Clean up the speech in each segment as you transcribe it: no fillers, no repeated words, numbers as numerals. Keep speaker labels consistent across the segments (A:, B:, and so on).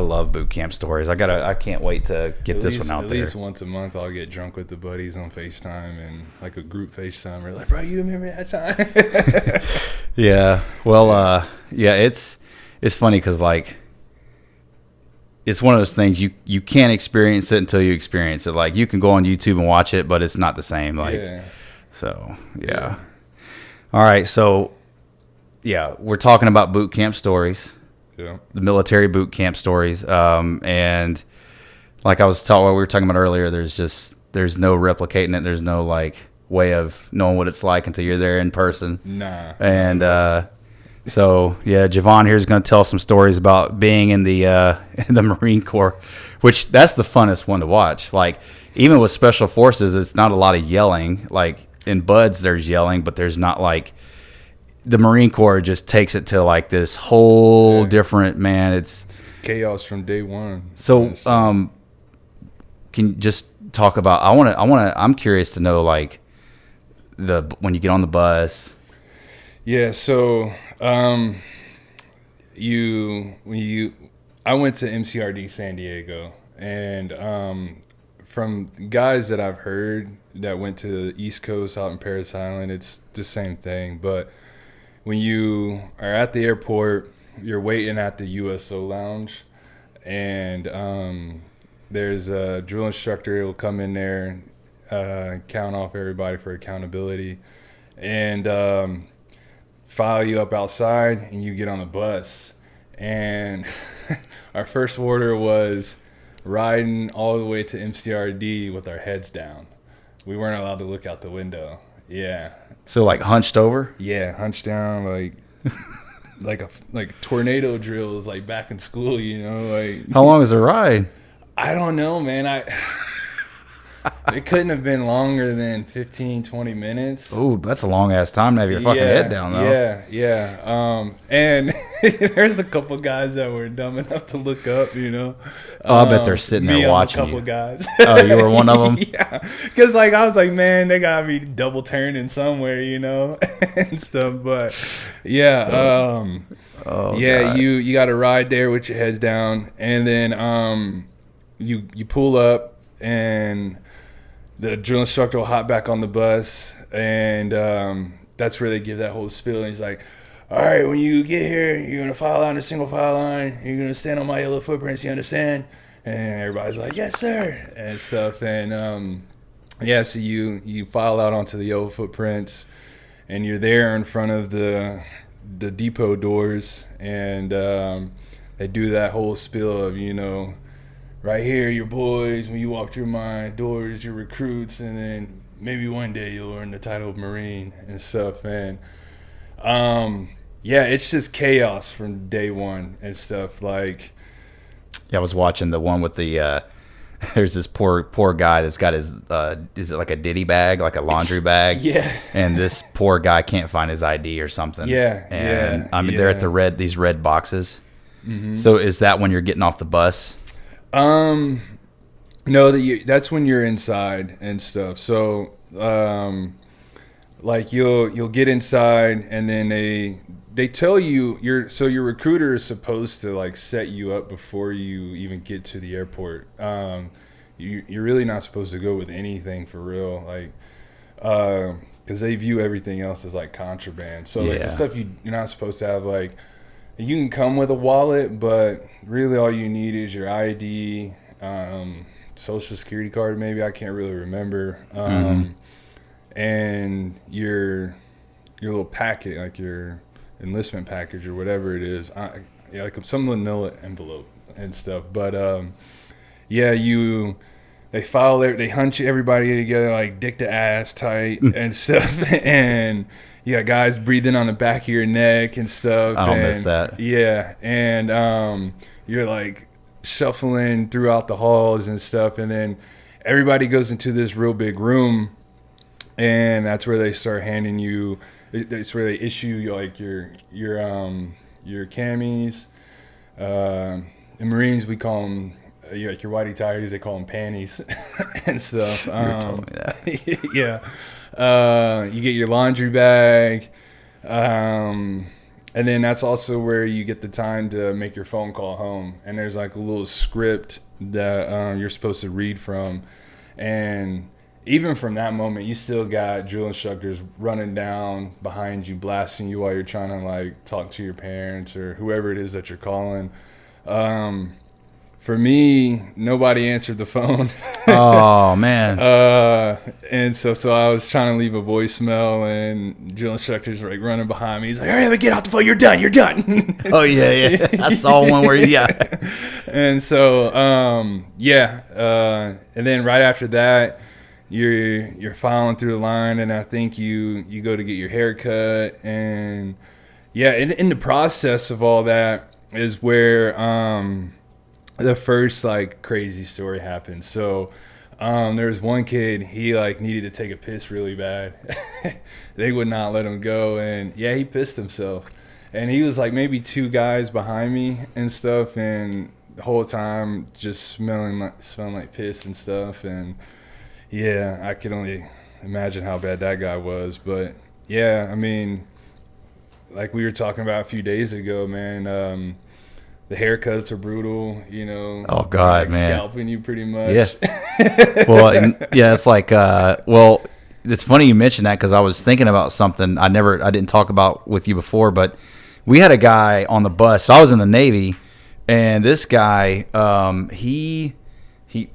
A: love boot camp stories. I can't wait to get this one out there.
B: At least once a month, I'll get drunk with the buddies on FaceTime and like a group FaceTime. We're like, bro, you remember that time?
A: Yeah. Well, yeah, it's funny because like it's one of those things you can't experience it until you experience it. Like you can go on YouTube and watch it, but it's not the same. Like,
B: Yeah.
A: So yeah. All right. So yeah, we're talking about boot camp stories.
B: Yeah.
A: The military boot camp stories. And like I was what we were talking about earlier, there's no replicating it. There's no like way of knowing what it's like until you're there in person.
B: Nah.
A: And so yeah, Jevon here is going to tell some stories about being in the Marine Corps, which that's the funnest one to watch. Like even with Special Forces, it's not a lot of yelling. Like in Buds, there's yelling, but there's not like the Marine Corps just takes it to like this whole different, man. It's
B: chaos from day one.
A: So, can you just talk about? I'm curious to know like when you get on the bus.
B: Yeah. So, I went to MCRD San Diego, and from guys that I've heard that went to the East Coast out in Parris Island, it's the same thing, but when you are at the airport, you're waiting at the USO lounge, and there's a drill instructor. He'll come in there, count off everybody for accountability, and file you up outside, and you get on the bus. And our first order was riding all the way to MCRD with our heads down. We weren't allowed to look out the window. Yeah.
A: So like hunched over?
B: Yeah, hunched down like tornado drills like back in school, you know, like
A: how long is the ride?
B: I don't know, man. It couldn't have been longer than 15, 20 minutes.
A: Oh, that's a long ass time to have your fucking head down though.
B: Yeah. And there's a couple guys that were dumb enough to look up, you know.
A: Oh, I bet they're sitting there watching
B: a couple guys.
A: Oh, you were one of them?
B: Yeah. Because like I was like, man, they got me double turning somewhere, you know, and stuff. But yeah, God. You got to ride there with your heads down, and then you pull up, and the drill instructor will hop back on the bus, and that's where they give that whole spiel. And he's like, all right, when you get here, you're going to file out in a single file line. You're going to stand on my yellow footprints, you understand? And everybody's like, yes, sir, and stuff. And, so you file out onto the yellow footprints, and you're there in front of the depot doors, and they do that whole spiel of, you know, right here, your boys, when you walk through my doors, your recruits, and then maybe one day you'll earn the title of Marine and stuff. And it's just chaos from day one and stuff. Like,
A: yeah, I was watching the one with the there's this poor guy that's got his is it like a ditty bag, like a laundry bag?
B: Yeah.
A: And this poor guy can't find his ID or something.
B: Yeah.
A: And I mean, they're at these red boxes. Mm-hmm. So is that when you're getting off the bus?
B: No, that's when you're inside and stuff. So, like you'll get inside, and then they tell you your recruiter is supposed to like set you up before you even get to the airport. You're really not supposed to go with anything for real, like, because they view everything else as like contraband. So like the stuff you're not supposed to have, like, you can come with a wallet, but really all you need is your ID, social security card, maybe, I can't really remember, and your little packet, like your enlistment package or whatever it is, like some manila envelope and stuff. But they hunch everybody together like dick to ass tight and stuff, and you got guys breathing on the back of your neck and stuff.
A: I don't miss that.
B: Yeah, and you're like shuffling throughout the halls and stuff, and then everybody goes into this real big room, and that's where they start handing you. It's where they issue you like your camis. In Marines, we call them like your whitey tigers. They call them panties and stuff.
A: You were telling me that.
B: Yeah. You get your laundry bag, And then that's also where you get the time to make your phone call home. And there's like a little script that you're supposed to read from. And even from that moment, you still got drill instructors running down behind you, blasting you while you're trying to like talk to your parents or whoever it is that you're calling. For me, nobody answered the phone.
A: Oh man.
B: And so I was trying to leave a voicemail, and drill instructors were like running behind me. He's like, "Hurry up and get off the phone! You're done! You're done!"
A: Oh yeah. I saw one where
B: And so and then right after that, you're filing through the line, and I think you go to get your hair cut, and in the process of all that is where the first like crazy story happened. So there was one kid, he like needed to take a piss really bad. They would not let him go, and he pissed himself. And he was like maybe 2 guys behind me and stuff, and the whole time just smelling like piss and stuff. And I could only imagine how bad that guy was. But I mean, like we were talking about a few days ago, man, the haircuts are brutal, you know.
A: Oh God,
B: like
A: man,
B: scalping you pretty much.
A: Yeah. Well, it's like, it's funny you mentioned that, because I was thinking about something I didn't talk about with you before, but we had a guy on the bus. So I was in the Navy, and this guy, he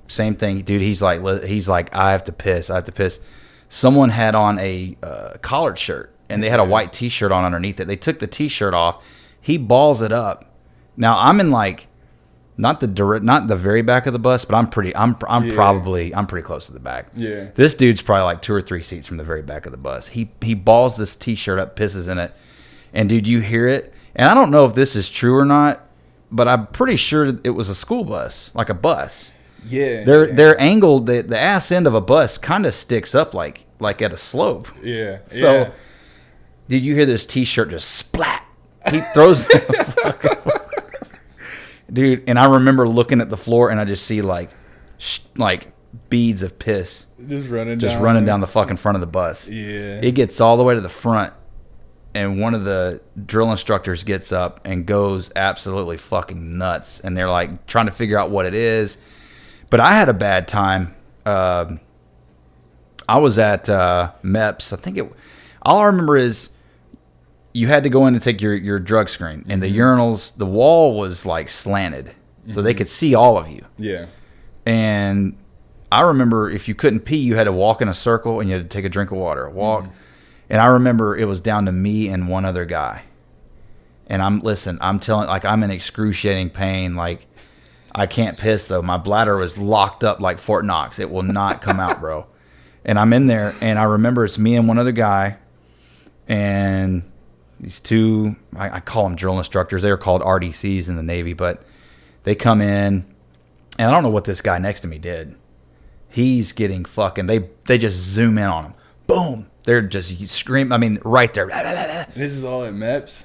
A: same thing, dude. He's like, I have to piss. Someone had on a collared shirt, and they had a white T-shirt on underneath it. They took the T-shirt off. He balls it up. Now I'm in like not the very back of the bus, but I'm pretty close to the back.
B: Yeah.
A: This dude's probably like 2 or 3 seats from the very back of the bus. He balls this T-shirt up, pisses in it, and dude, you hear it. And I don't know if this is true or not, but I'm pretty sure it was a school bus, like a bus.
B: Yeah.
A: They're angled. The ass end of a bus kind of sticks up like at a slope.
B: Yeah.
A: So, did you hear this T-shirt just splat? He throws dude, and I remember looking at the floor, and I just see like beads of piss
B: just running
A: down the fucking front of the bus.
B: Yeah.
A: It gets all the way to the front, and one of the drill instructors gets up and goes absolutely fucking nuts, and they're like trying to figure out what it is. But I had a bad time. I was at MEPS. All I remember is you had to go in and take your drug screen, and the urinals, the wall was like slanted, so they could see all of you.
B: Yeah.
A: And I remember if you couldn't pee, you had to walk in a circle, and you had to take a drink of water, walk. And I remember it was down to me and one other guy. And I'm telling, like, I'm in excruciating pain. Like, I can't piss though. My bladder was locked up like Fort Knox. It will not come out, bro. And I'm in there, and I remember it's me and one other guy, and these 2, I call them drill instructors. They were called RDCs in the Navy, but they come in, and I don't know what this guy next to me did. He's getting fucking, they just zoom in on him. Boom. They're just screaming. I mean, right there.
B: This is all at MEPS?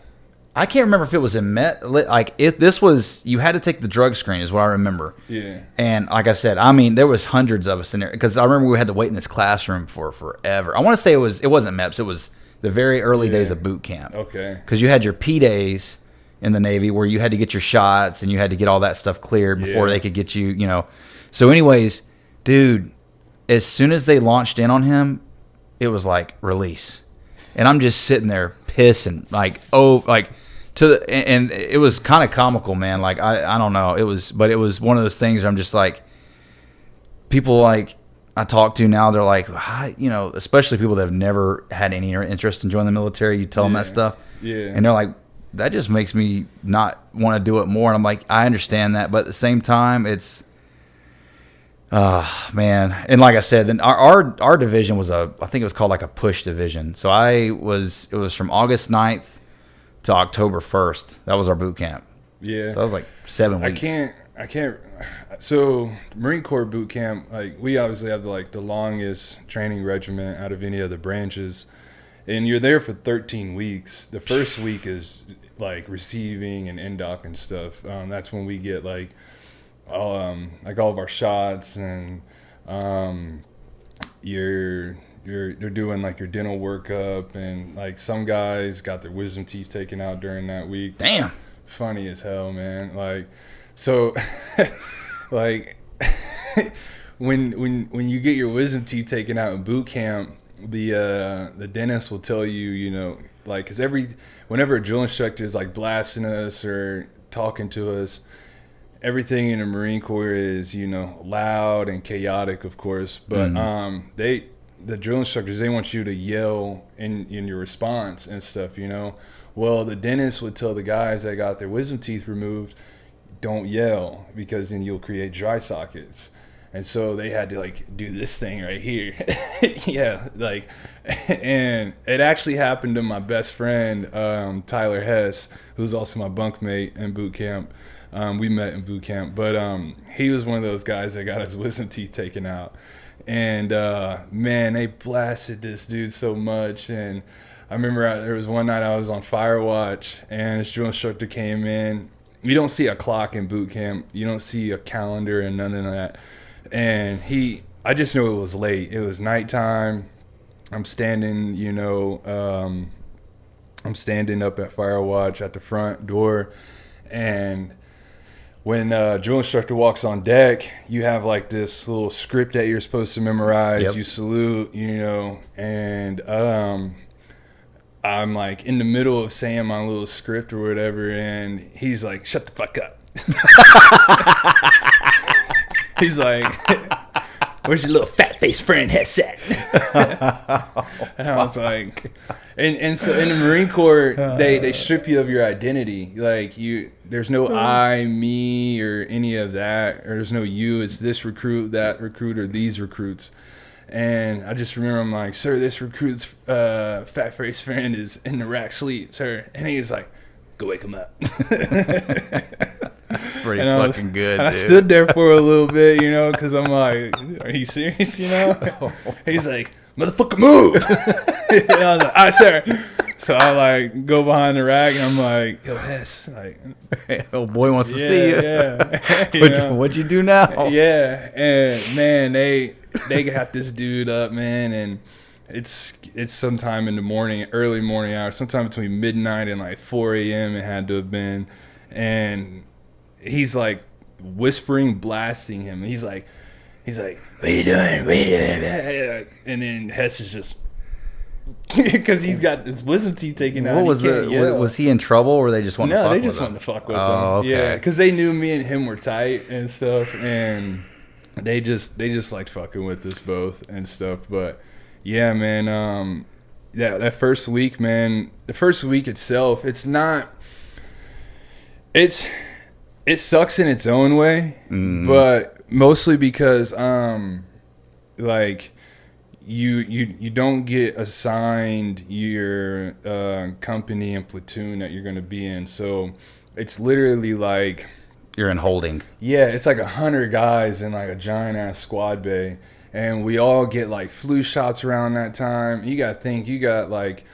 A: I can't remember if it was in Met. Like, if this was, you had to take the drug screen is what I remember.
B: Yeah.
A: And like I said, I mean, there was hundreds of us in there, because I remember we had to wait in this classroom for forever. I want to say it wasn't MEPS. It was the very early days of boot camp.
B: Okay.
A: Because you had your P days in the Navy where you had to get your shots and you had to get all that stuff cleared before they could get you, you know. So anyways, dude, as soon as they launched in on him, it was like release. And I'm just sitting there pissing and it was kind of comical, man. Like, I don't know. It was one of those things where I'm just like, people like I talk to now, they're like, you know, especially people that have never had any interest in joining the military, you tell them that stuff.
B: Yeah.
A: And they're like, that just makes me not want to do it more. And I'm like, I understand that, but at the same time, it's, man. And like I said, then our division was I think it was called like a push division. So it was from August 9th to October 1st. That was our boot camp.
B: Yeah.
A: So that was like 7 weeks.
B: I can't. So Marine Corps boot camp, like, we obviously have the longest training regiment out of any of the branches, and you're there for 13 weeks. The first week is like receiving and NDOC and stuff. That's when we get like all of our shots, and your they're doing like your dental workup, and like some guys got their wisdom teeth taken out during that week.
A: Damn.
B: Funny as hell, man. Like, so, like, when you get your wisdom teeth taken out in boot camp, the dentist will tell you, you know, like, because whenever a drill instructor is like blasting us or talking to us, everything in the Marine Corps is, you know, loud and chaotic, of course, but the drill instructors, they want you to yell in your response and stuff, you know. Well, the dentist would tell the guys that got their wisdom teeth removed, don't yell, because then you'll create dry sockets. And so they had to like do this thing right here. Yeah, like, and it actually happened to my best friend, Tyler Hess, who's also my bunkmate in boot camp. We met in boot camp, but he was one of those guys that got his wisdom teeth taken out. And man, they blasted this dude so much. And I remember there was one night I was on fire watch, and this drill instructor came in. You don't see a clock in boot camp. You don't see a calendar and none of that. And I just knew it was late. It was nighttime. I'm standing, you know, I'm standing up at fire watch at the front door. And when drill instructor walks on deck, you have like this little script that you're supposed to memorize. Yep. You salute, you know, and I'm like in the middle of saying my little script or whatever, and he's like, "Shut the fuck up." He's like, "Where's your little fat-faced friend headset?" And I was like, and so in the Marine Corps, they strip you of your identity. Like there's no I, me, or any of that, or there's no you. It's this recruit, that recruit, or these recruits. And I just remember I'm like, "Sir, this recruit's fat-faced friend is in the rack sleep, sir." And he was like, "Go wake him up."
A: Pretty fucking good,
B: and
A: dude.
B: I stood there for a little bit, you know, because I'm like, "Are you serious?" You know? He's like, "Motherfucker, move!" And I was like, "All right, sir." So I like go behind the rack, and I'm like, "Yo, Hess, like,
A: old boy wants to see you."
B: Yeah.
A: What'd you do now?
B: Yeah, and man, they got this dude up, man, and it's sometime in the morning, early morning hours, sometime between midnight and like 4 a.m. It had to have been, and he's like whispering, blasting him. He's like, "What are you doing? What are you doing?" And then Hess is just, because he's got his wisdom teeth taken out.
A: What was was he in trouble, or they just wanted to fuck with him?
B: No, they just wanted to fuck with him.
A: Okay.
B: Yeah, because they knew me and him were tight and stuff, and they just liked fucking with us both and stuff. But yeah, man, that first week, man, the first week itself, it sucks in its own way, but mostly because like you don't get assigned your company and platoon that you're going to be in, so it's literally like
A: you're in holding. Yeah,
B: it's like 100 guys in like a giant ass squad bay, and we all get like flu shots around that time. You got to think, you got like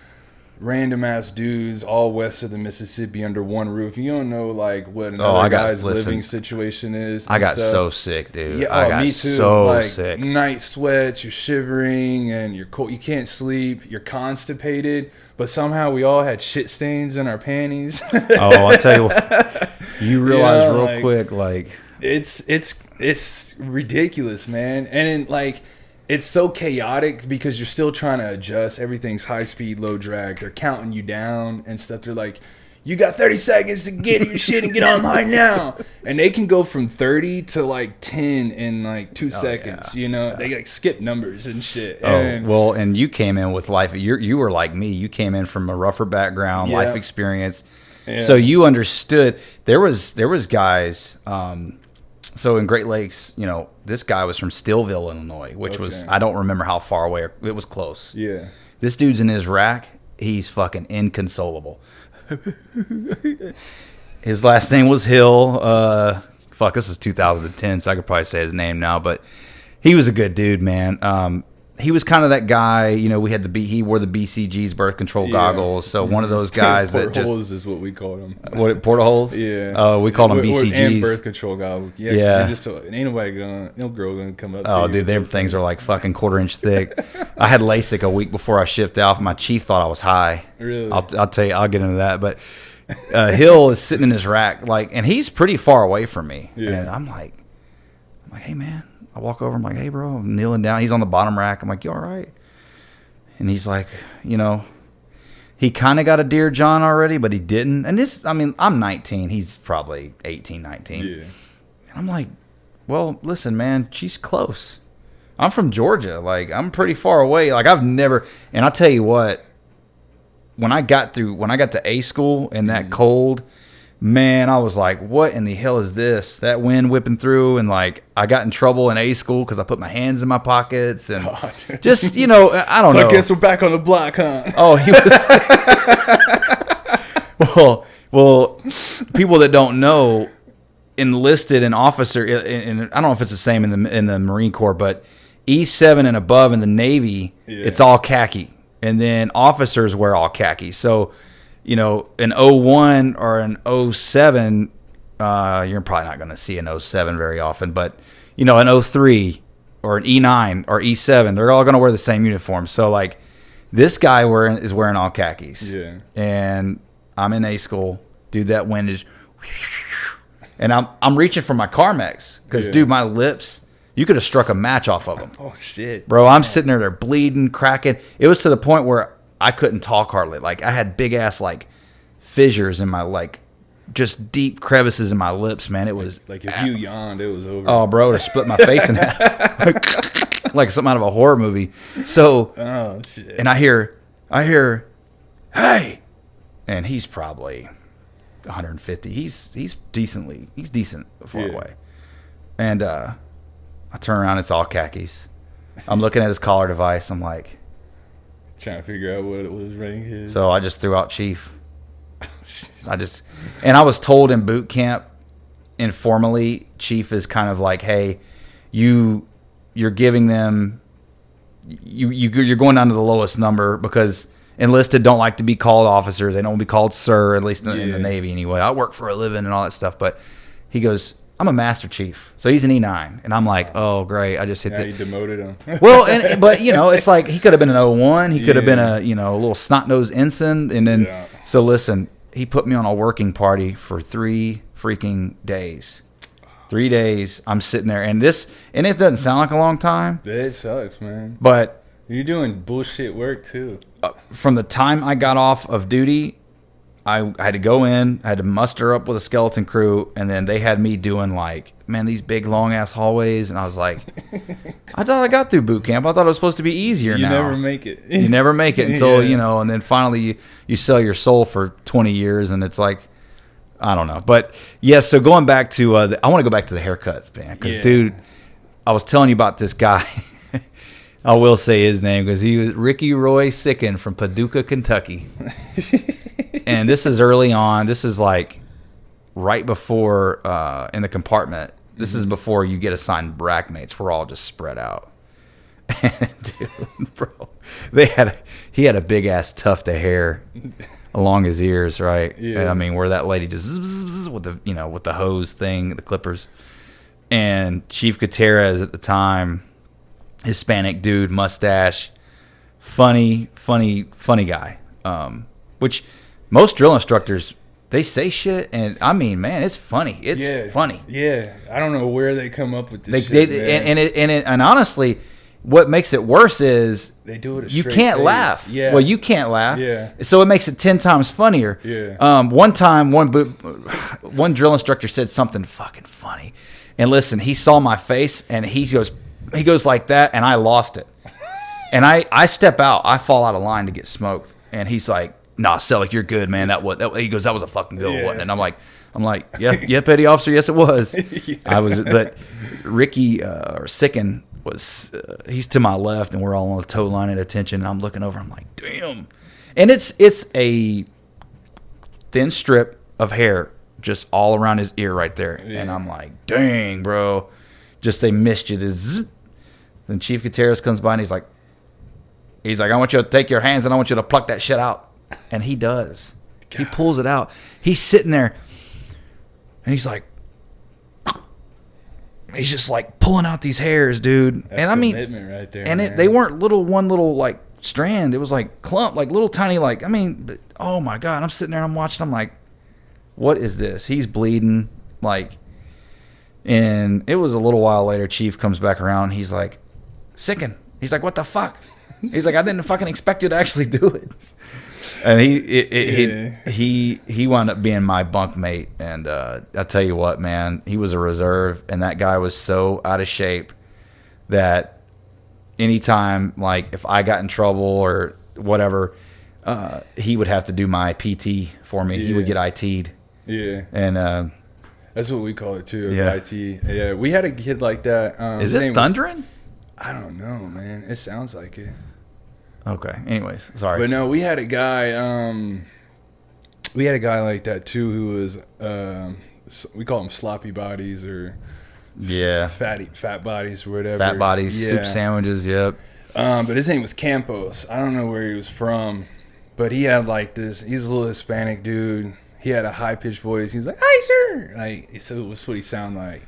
B: random ass dudes all west of the Mississippi under one roof. You don't know like what another guy's living situation is.
A: I got so sick, dude.
B: Yeah,
A: I got
B: me too.
A: so
B: like,
A: sick.
B: Night sweats, you're shivering, and you're cold. You can't sleep. You're constipated. But somehow we all had shit stains in our panties.
A: Oh, I'll tell you what. You realize real quick, like
B: it's ridiculous, man. And like, it's so chaotic because you're still trying to adjust. Everything's high speed, low drag. They're counting you down and stuff. They're like, "You got 30 seconds to get your shit and get online now." And they can go from 30 to like 10 in like 2 seconds. Yeah. You know, they like skip numbers and shit.
A: And you came in with life. You were like me. You came in from a rougher background, life experience. Yeah. So you understood. There was guys. So in Great Lakes, you know, this guy was from Stillville, Illinois, which was, I don't remember how far away. It was close.
B: Yeah.
A: This dude's in his rack. He's fucking inconsolable. His last name was Hill. This is 2010, so I could probably say his name now. But he was a good dude, man. he was kind of that guy, we had he wore the BCG's birth control goggles. So one of those guys that just
B: portholes is what we called them.
A: What, portholes?
B: Yeah.
A: We called them BCG's.
B: And birth control goggles. Yeah. Just ain't nobody no girl gonna come up to you.
A: Oh, dude, them things are like fucking 1/4 thick. I had LASIK a week before I shipped out. My chief thought I was high.
B: Really?
A: I'll tell you, I'll get into that. But Hill is sitting in his rack, and he's pretty far away from me.
B: Yeah.
A: And I'm like, hey, man. I walk over, I'm like, hey, bro, I'm kneeling down. He's on the bottom rack. I'm like, you all right? And he's like, he kind of got a Dear John already, but he didn't. And I'm 19. He's probably 18, 19.
B: Yeah.
A: And I'm like, well, listen, man, she's close. I'm from Georgia. Like, I'm pretty far away. Like, I've never, and I'll tell you what, when I got to A school in that cold, man, I was like, what in the hell is this? That wind whipping through, and like I got in trouble in A school because I put my hands in my pockets and just, I don't know.
B: So I guess we're back on the block, huh?
A: Oh, he was. well, people that don't know, enlisted an officer, and I don't know if it's the same in the Marine Corps, but E7 and above in the Navy, it's all khaki, and then officers wear all khaki. So, an 01 or an 07, you're probably not going to see an 07 very often, but, an 03 or an E9 or E7, they're all going to wear the same uniform. So, like, this guy is wearing all khakis.
B: Yeah.
A: And I'm in A school. Dude, that wind is... And I'm reaching for my Carmex because, dude, my lips, you could have struck a match off of them.
B: Oh, shit.
A: Bro, I'm sitting there, they're bleeding, cracking. It was to the point where I couldn't talk hardly. Like, I had big ass like fissures in my just deep crevices in my lips, man. It was
B: like if you yawned, it was over.
A: Oh, bro, to split my face in half, like something out of a horror movie. So,
B: oh shit.
A: And I hear, hey, and he's probably 150. He's decent far away. And I turn around, it's all khakis. I'm looking at his collar device. I'm like,
B: trying to figure out what his rank is.
A: So I just threw out Chief. And I was told in boot camp, informally, Chief is kind of like, hey, you're giving them, you're going down to the lowest number because enlisted don't like to be called officers. They don't want to be called sir, at least in the Navy anyway. I work for a living and all that stuff. But he goes, I'm a Master Chief. So he's an E9. And I'm like, oh, great. I just hit
B: you demoted him.
A: Well, but, it's like he could have been an 01. He could have been a little snot-nosed ensign. And then, so listen, he put me on a working party for 3 freaking days. 3 days. I'm sitting there. And it doesn't sound like a long time.
B: It sucks, man.
A: But
B: you're doing bullshit work, too.
A: From the time I got off of duty, I had to go in, I had to muster up with a skeleton crew, and then they had me doing these big long ass hallways, and I was like, I thought I got through boot camp. I thought it was supposed to be easier now.
B: You never make it.
A: You never make it until, and then finally you sell your soul for 20 years, and it's like, I don't know. But yes, so going back to, I want to go back to the haircuts, man, because dude, I was telling you about this guy. I will say his name because he was Ricky Roy Sicken from Paducah, Kentucky. And this is early on. This is like right before in the compartment. This is before you get assigned rack mates. We're all just spread out. And dude, bro, he had a big ass tuft of hair along his ears, right?
B: Yeah.
A: And I mean, where that lady just with the hose thing, the clippers. And Chief Gutierrez at the time, Hispanic dude, mustache, funny guy. Which most drill instructors, they say shit, and I mean, man, it's funny. It's funny.
B: Yeah, I don't know where they come up with this shit, man.
A: And honestly, what makes it worse is
B: they do it.
A: You can't laugh.
B: Yeah.
A: Well, you can't laugh.
B: Yeah.
A: So it makes it 10 times funnier.
B: Yeah.
A: One time, one drill instructor said something fucking funny, and listen, he saw my face, and he goes like that, and I lost it. And I step out. I fall out of line to get smoked, and he's like, nah, Selleck, you're good, man. He goes, that was a fucking good one. And I'm like, yeah, petty officer, yes, it was. I was, but Ricky or Sicken was, he's to my left, and we're all on the toe line at attention. And I'm looking over, I'm like, damn. And it's a thin strip of hair just all around his ear right there. Yeah. And I'm like, dang, bro. Just they missed you. Then Chief Gutierrez comes by, and he's like, He's like, I want you to take your hands and I want you to pluck that shit out. And he does. God. He pulls it out. He's sitting there and he's like, he's just like pulling out these hairs, dude.
B: That's
A: and I mean,
B: right there,
A: and they weren't one little like strand. It was like clump, like little tiny, like, I mean, oh my God. I'm sitting there and I'm watching. I'm like, what is this? He's bleeding. Like, and it was a little while later, Chief comes back around. He's like, sicking. He's like, what the fuck? He's like, I didn't fucking expect you to actually do it. And he wound up being my bunk mate. And I tell you what, man, he was a reserve, and that guy was so out of shape that anytime, like, if I got in trouble or whatever, he would have to do my PT for me. He would get IT'd.
B: Yeah.
A: And
B: that's what we call it too. IT. Yeah. We had a kid like that.
A: Is it thundering?
B: I don't know, man. It sounds like it.
A: Okay. Anyways, sorry.
B: But no, we had a guy. We had a guy like that too, who was we call them sloppy bodies or fat bodies or whatever.
A: Fat bodies, soup sandwiches. Yep.
B: But his name was Campos. I don't know where he was from, but he had like this. He's a little Hispanic dude. He had a high pitched voice. He was like, "Hi, sir." Like, so it was what he sounded like.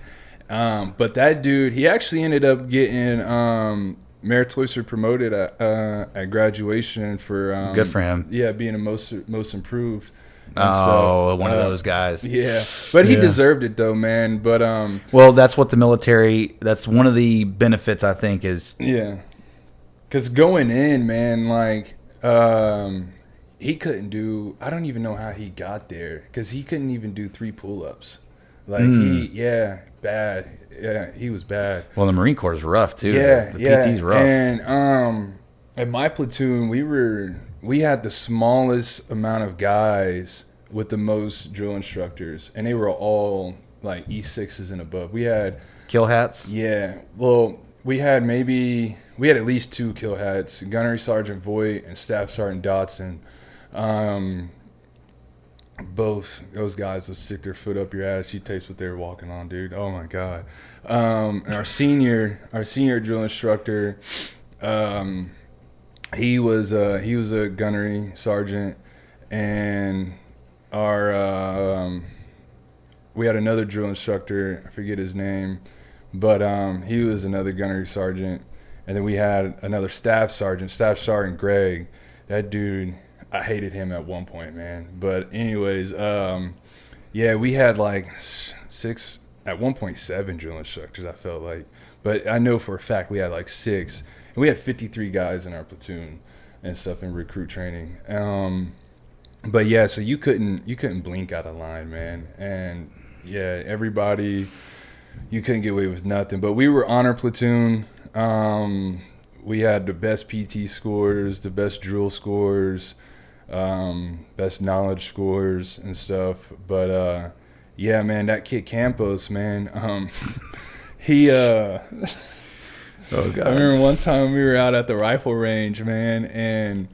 B: But that dude, he actually ended up getting meritoriously promoted at graduation for
A: good for him.
B: Yeah, being a most improved.
A: One of those guys.
B: Yeah, but he deserved it though, man. But
A: well, that's what the military. That's one of the benefits, I think, is
B: because going in, man, like he couldn't do. I don't even know how he got there because he couldn't even do 3 pull-ups. Like bad. Yeah, he was bad.
A: Well, the Marine Corps is rough too.
B: Yeah,
A: the PT's rough.
B: And at my platoon, we had the smallest amount of guys with the most drill instructors, and they were all like E6s and above. We had
A: kill hats.
B: Yeah, well, we had at least 2 kill hats: Gunnery Sergeant Voigt and Staff Sergeant Dotson. Both those guys will stick their foot up your ass. You taste what they were walking on, dude. Oh my God. And our senior drill instructor, he was a gunnery sergeant, and our we had another drill instructor. I forget his name, but he was another gunnery sergeant, and then we had another staff sergeant Greg. That dude, I hated him at one point, man. But anyways, we had like 6, at one point 7 drill instructors, I felt like. But I know for a fact we had like 6. And we had 53 guys in our platoon and stuff in recruit training. But yeah, so you couldn't blink out of line, man. And yeah, everybody, you couldn't get away with nothing. But we were honor platoon. We had the best PT scores, the best drill scores, best knowledge scores and stuff. But yeah, man, that kid Campos, man, he oh God. I remember one time we were out at the rifle range, man, and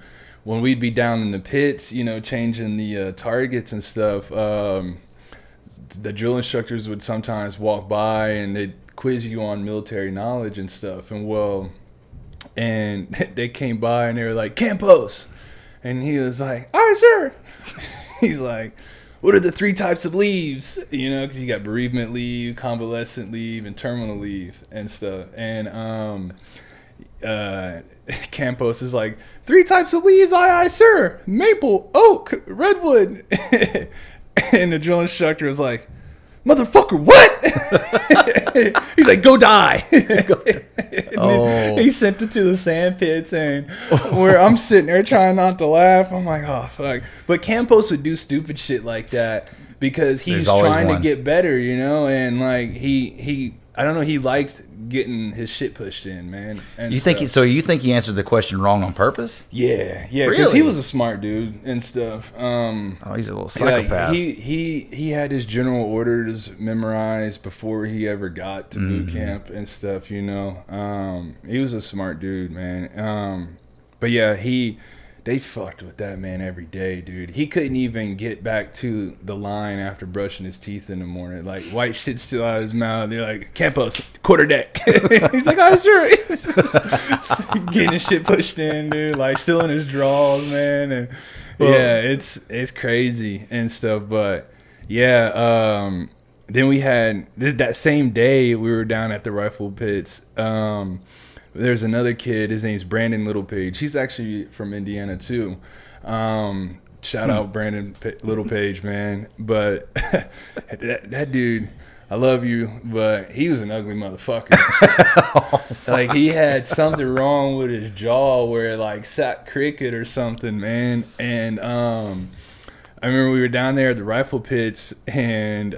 B: when we'd be down in the pits, changing the targets and stuff, the drill instructors would sometimes walk by and they'd quiz you on military knowledge and stuff. And they came by and they were like, "Campos," and he was like, "All right, sir." He's like, "What are the 3 types of leaves?" Because you got bereavement leave, convalescent leave, and terminal leave and stuff. And Campos is like, 3 types of leaves, aye, sir. Maple, oak, redwood. And the drill instructor was like, "Motherfucker, what?" He's like, "Go die." He sent it to the sand pits, and where I'm sitting there trying not to laugh. I'm like, oh, fuck. But Campos would do stupid shit like that because he's trying to get better, and like he I don't know, he liked getting his shit pushed in, man. And
A: you think he answered the question wrong on purpose?
B: Yeah, because he was a smart dude and stuff.
A: He's a little psychopath.
B: Like, he had his general orders memorized before he ever got to boot camp and stuff. He was a smart dude, man. But yeah, they fucked with that man every day, dude. He couldn't even get back to the line after brushing his teeth in the morning. Like, white shit's still out of his mouth. They're like, campus, quarter deck. He's like, oh, sure. Getting his shit pushed in, dude. Like, still in his drawers, man. And yeah, it's crazy and stuff. But yeah, then we had that same day we were down at the rifle pits. There's another kid. His name's Brandon Littlepage. He's actually from Indiana too. Shout out Brandon Littlepage, man. But that dude, I love you, but he was an ugly motherfucker. Like, he had something wrong with his jaw where it like sat crooked or something, man. And I remember we were down there at the rifle pits, and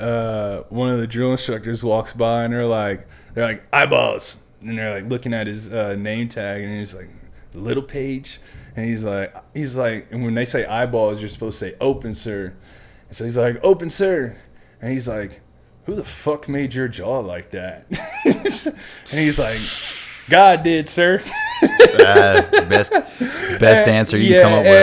B: one of the drill instructors walks by, and they're like eyeballs. And they're like looking at his name tag, and he's like, Littlepage. And he's like, and when they say eyeballs, you're supposed to say open, sir. And so he's like, open, sir. And he's like, who the fuck made your jaw like that? And he's like, God did, sir.
A: Best answer you can come up with.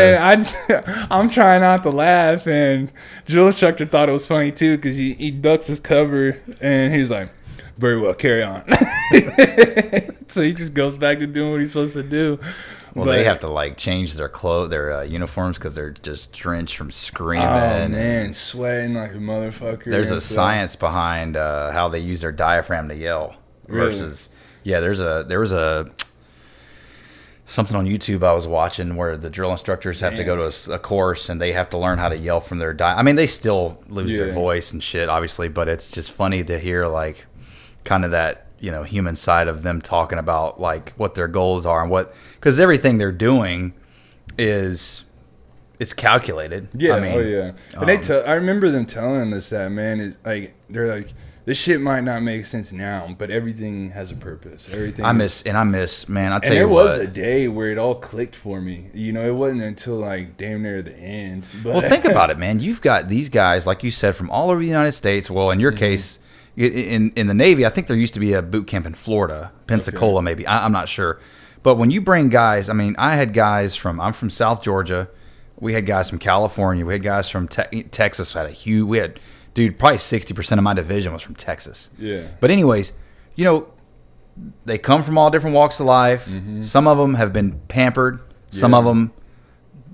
B: And I'm trying not to laugh, and drill instructor thought it was funny too, because he ducks his cover, and he's like, very well, carry on. So he just goes back to doing what he's supposed to do.
A: Well, they have to like change their their uniforms, because they're just drenched from screaming.
B: Oh man, sweating like a motherfucker.
A: There's a science behind how they use their diaphragm to yell.
B: Really?
A: Versus, yeah, there was a something on YouTube I was watching where the drill instructors have to go to a course, and they have to learn how to yell from their I mean, they still lose their voice and shit, obviously, but it's just funny to hear like kind of that, you know, human side of them talking about like what their goals are and because everything they're doing it's calculated.
B: Yeah,
A: I mean,
B: and I remember them telling us that, man, is like, they're like, this shit might not make sense now, but everything has a purpose. Everything. I miss, man. I'll tell you what. There was a day where it all clicked for me. You know, it wasn't until like damn near the end. But
A: well, think about it, man. You've got these guys, like you said, from all over the United States. Well, in your case, in the Navy, I think there used to be a boot camp in Florida, Pensacola, maybe. I'm not sure. But when you bring guys, I mean, I had guys I'm from South Georgia. We had guys from California. We had guys from Texas. We had, dude, probably 60% of my division was from Texas.
B: Yeah.
A: But anyways, you know, they come from all different walks of life. Mm-hmm. Some of them have been pampered. Some of them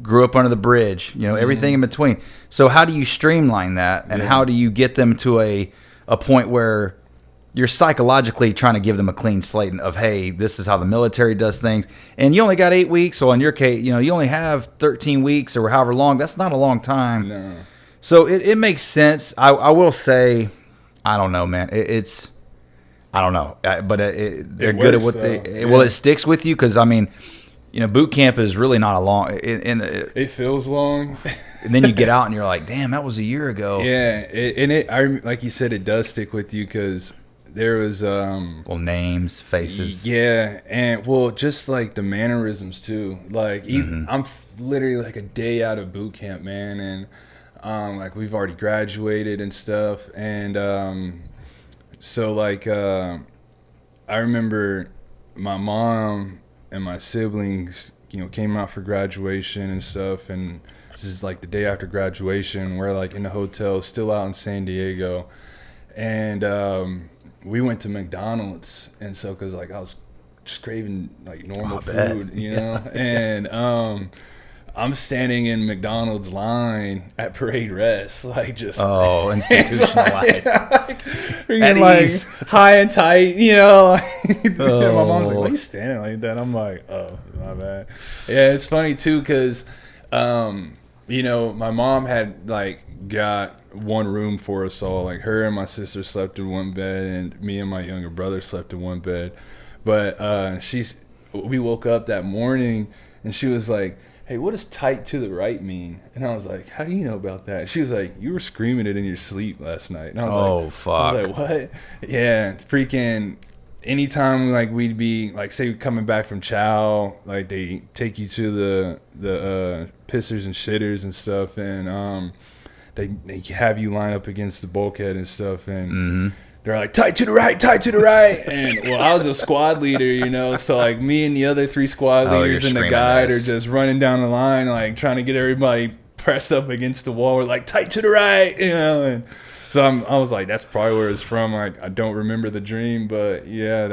A: grew up under the bridge. You know, everything in between. So how do you streamline that, and how do you get them to a point where you're psychologically trying to give them a clean slate of, hey, this is how the military does things, and you only got 8 weeks. So in your case, you know, you only have 13 weeks or however long. That's not a long time.
B: No.
A: So it makes sense. I will say, I don't know, man. I don't know, but they're good at what it sticks with you, because I mean, you know, boot camp is really not a long.
B: It feels long.
A: And then you get out and you're like, damn, that was a year ago.
B: Yeah, I like you said, it does stick with you, because there was
A: names, faces.
B: Yeah, and just like the mannerisms too. Like I'm literally like a day out of boot camp, man, and like we've already graduated and stuff, and so like I remember my mom and my siblings, you know, came out for graduation and stuff, and this is like the day after graduation. We're like in the hotel, still out in San Diego, and we went to McDonald's, and so because like I was just craving like normal food, you know, and I'm standing in McDonald's line at Parade Rest, like just
A: institutionalized,
B: like high and tight, you know. And my mom's like, "Why are you standing like that?" I'm like, "Oh, my bad." Yeah, it's funny too, because you know, my mom had like got one room for us all. Like her and my sister slept in one bed, and me and my younger brother slept in one bed. But we woke up that morning, and she was like, "Hey, what does tight to the right mean?" And I was like, "How do you know about that?" She was like, "You were screaming it in your sleep last night." And I was
A: fuck.
B: I was like, "What?" Yeah, freaking anytime like we'd be like, say coming back from chow, like they take you to the pissers and shitters and stuff, and they have you line up against the bulkhead and stuff, and they're like, tight to the right, and well, I was a squad leader, you know, so like me and the other 3 squad leaders and the guide are just running down the line, like trying to get everybody pressed up against the wall. We're like, tight to the right, you know. And so I was like, that's probably where it's from. Like, I don't remember the dream, but yeah.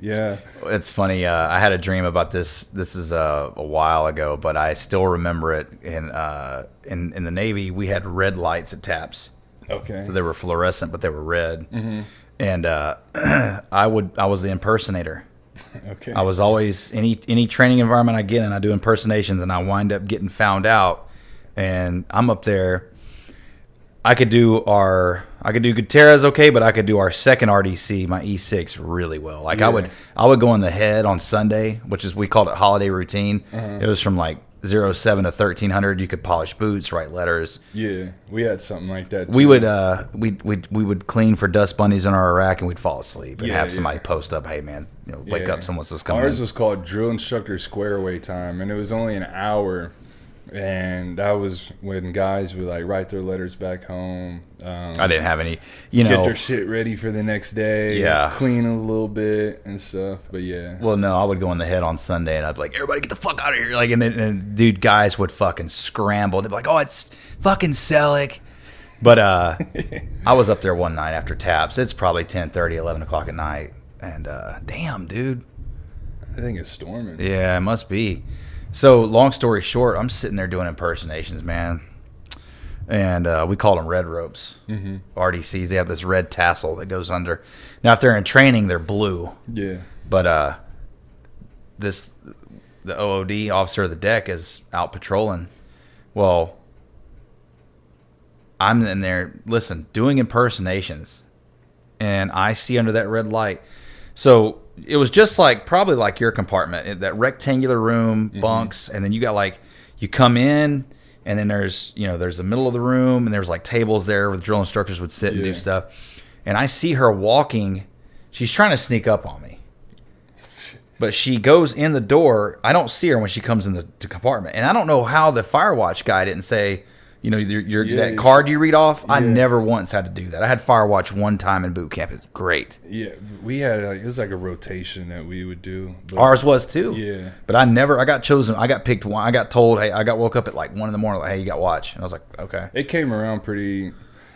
A: It's funny. I had a dream about this. This is a while ago, but I still remember it. In the Navy, we had red lights at taps.
B: Okay.
A: So they were fluorescent, but they were red. Mm-hmm. And I was the impersonator.
B: Okay.
A: I was always any training environment I get in, I do impersonations, and I wind up getting found out. And I'm up there. I could do Gutierrez okay, but I could do our second RDC, my E6, really well. Like I would go in the head on Sunday, which is, we called it holiday routine. It was from like 07 to 1300. You could polish boots, write letters.
B: Yeah, we had something like that too.
A: We would clean for dust bunnies in our rack, and we'd fall asleep and have somebody post up, hey man, wake up, someone's coming.
B: Ours was called drill instructor square away time, and it was only an hour. And that was when guys would like write their letters back home.
A: I didn't have any,
B: get their shit ready for the next day.
A: Yeah,
B: clean a little bit and stuff. But yeah.
A: Well, no, I would go in the head on Sunday, and I'd be like, "Everybody, get the fuck out of here!" Like, and dude, guys would fucking scramble. They'd be like, "Oh, it's fucking Selleck." But I was up there one night after taps. It's probably 10:30, 11 o'clock at night, and damn, dude.
B: I think it's storming.
A: Yeah, it must be. So, long story short, I'm sitting there doing impersonations, man. And we called them red ropes. Mm-hmm. RDCs, they have this red tassel that goes under. Now, if they're in training, they're blue.
B: Yeah.
A: But the OOD, officer of the deck, is out patrolling. Well, I'm in there, listen, doing impersonations. And I see under that red light. So it was just like, probably like your compartment, that rectangular room, bunks, and then you got like, you come in, and then there's the middle of the room, and there's like tables there where the drill instructors would sit and do stuff. And I see her walking. She's trying to sneak up on me. But she goes in the door. I don't see her when she comes in the compartment. And I don't know how the Firewatch guy didn't say, that card you read off. Yeah. I never once had to do that. I had Firewatch one time in boot camp. It's great.
B: Yeah, we had it was like a rotation that we would do.
A: Ours was too.
B: Yeah,
A: but I got chosen. I got picked one. I got told, hey, I got woke up at like 1 a.m. like, hey, you got watch, and I was like, okay.
B: It came around pretty.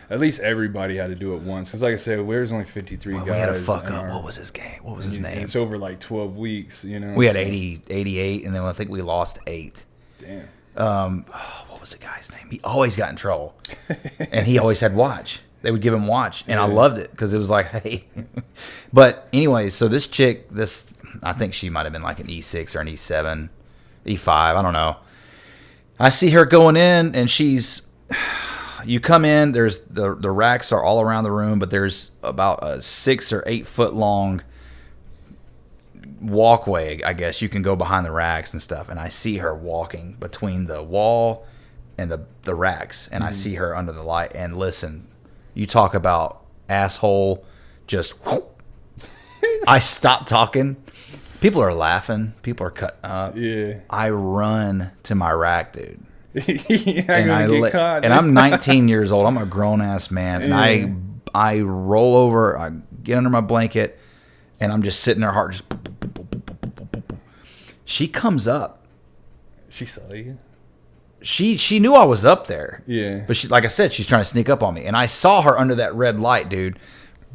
B: At least everybody had to do it once. Because like I said, there's only 53 guys.
A: We had a fuck up. What was his game? What was his name?
B: It's over like 12 weeks,
A: We had 88, and then I think we lost 8.
B: Damn.
A: What was the guy's name? He always got in trouble. And he always had watch. They would give him watch. And I loved it because it was like, hey. But anyway, so this chick, I think she might have been like an E6 or an E7, E5. I don't know. I see her going in, and you come in, there's the racks are all around the room, but there's about a 6 or 8 foot long walkway, I guess. You can go behind the racks and stuff. And I see her walking between the wall and the racks, and I see her under the light. And listen, you talk about asshole, just whoop. I stop talking. People are laughing. People are cutting up.
B: Yeah.
A: I run to my rack, dude.
B: And
A: I'm 19 years old. I'm a grown ass man, and I roll over. I get under my blanket, and I'm just sitting there, heart just. She comes up.
B: She saw you.
A: She knew I was up there.
B: Yeah.
A: But she, like I said, she's trying to sneak up on me, and I saw her under that red light, dude.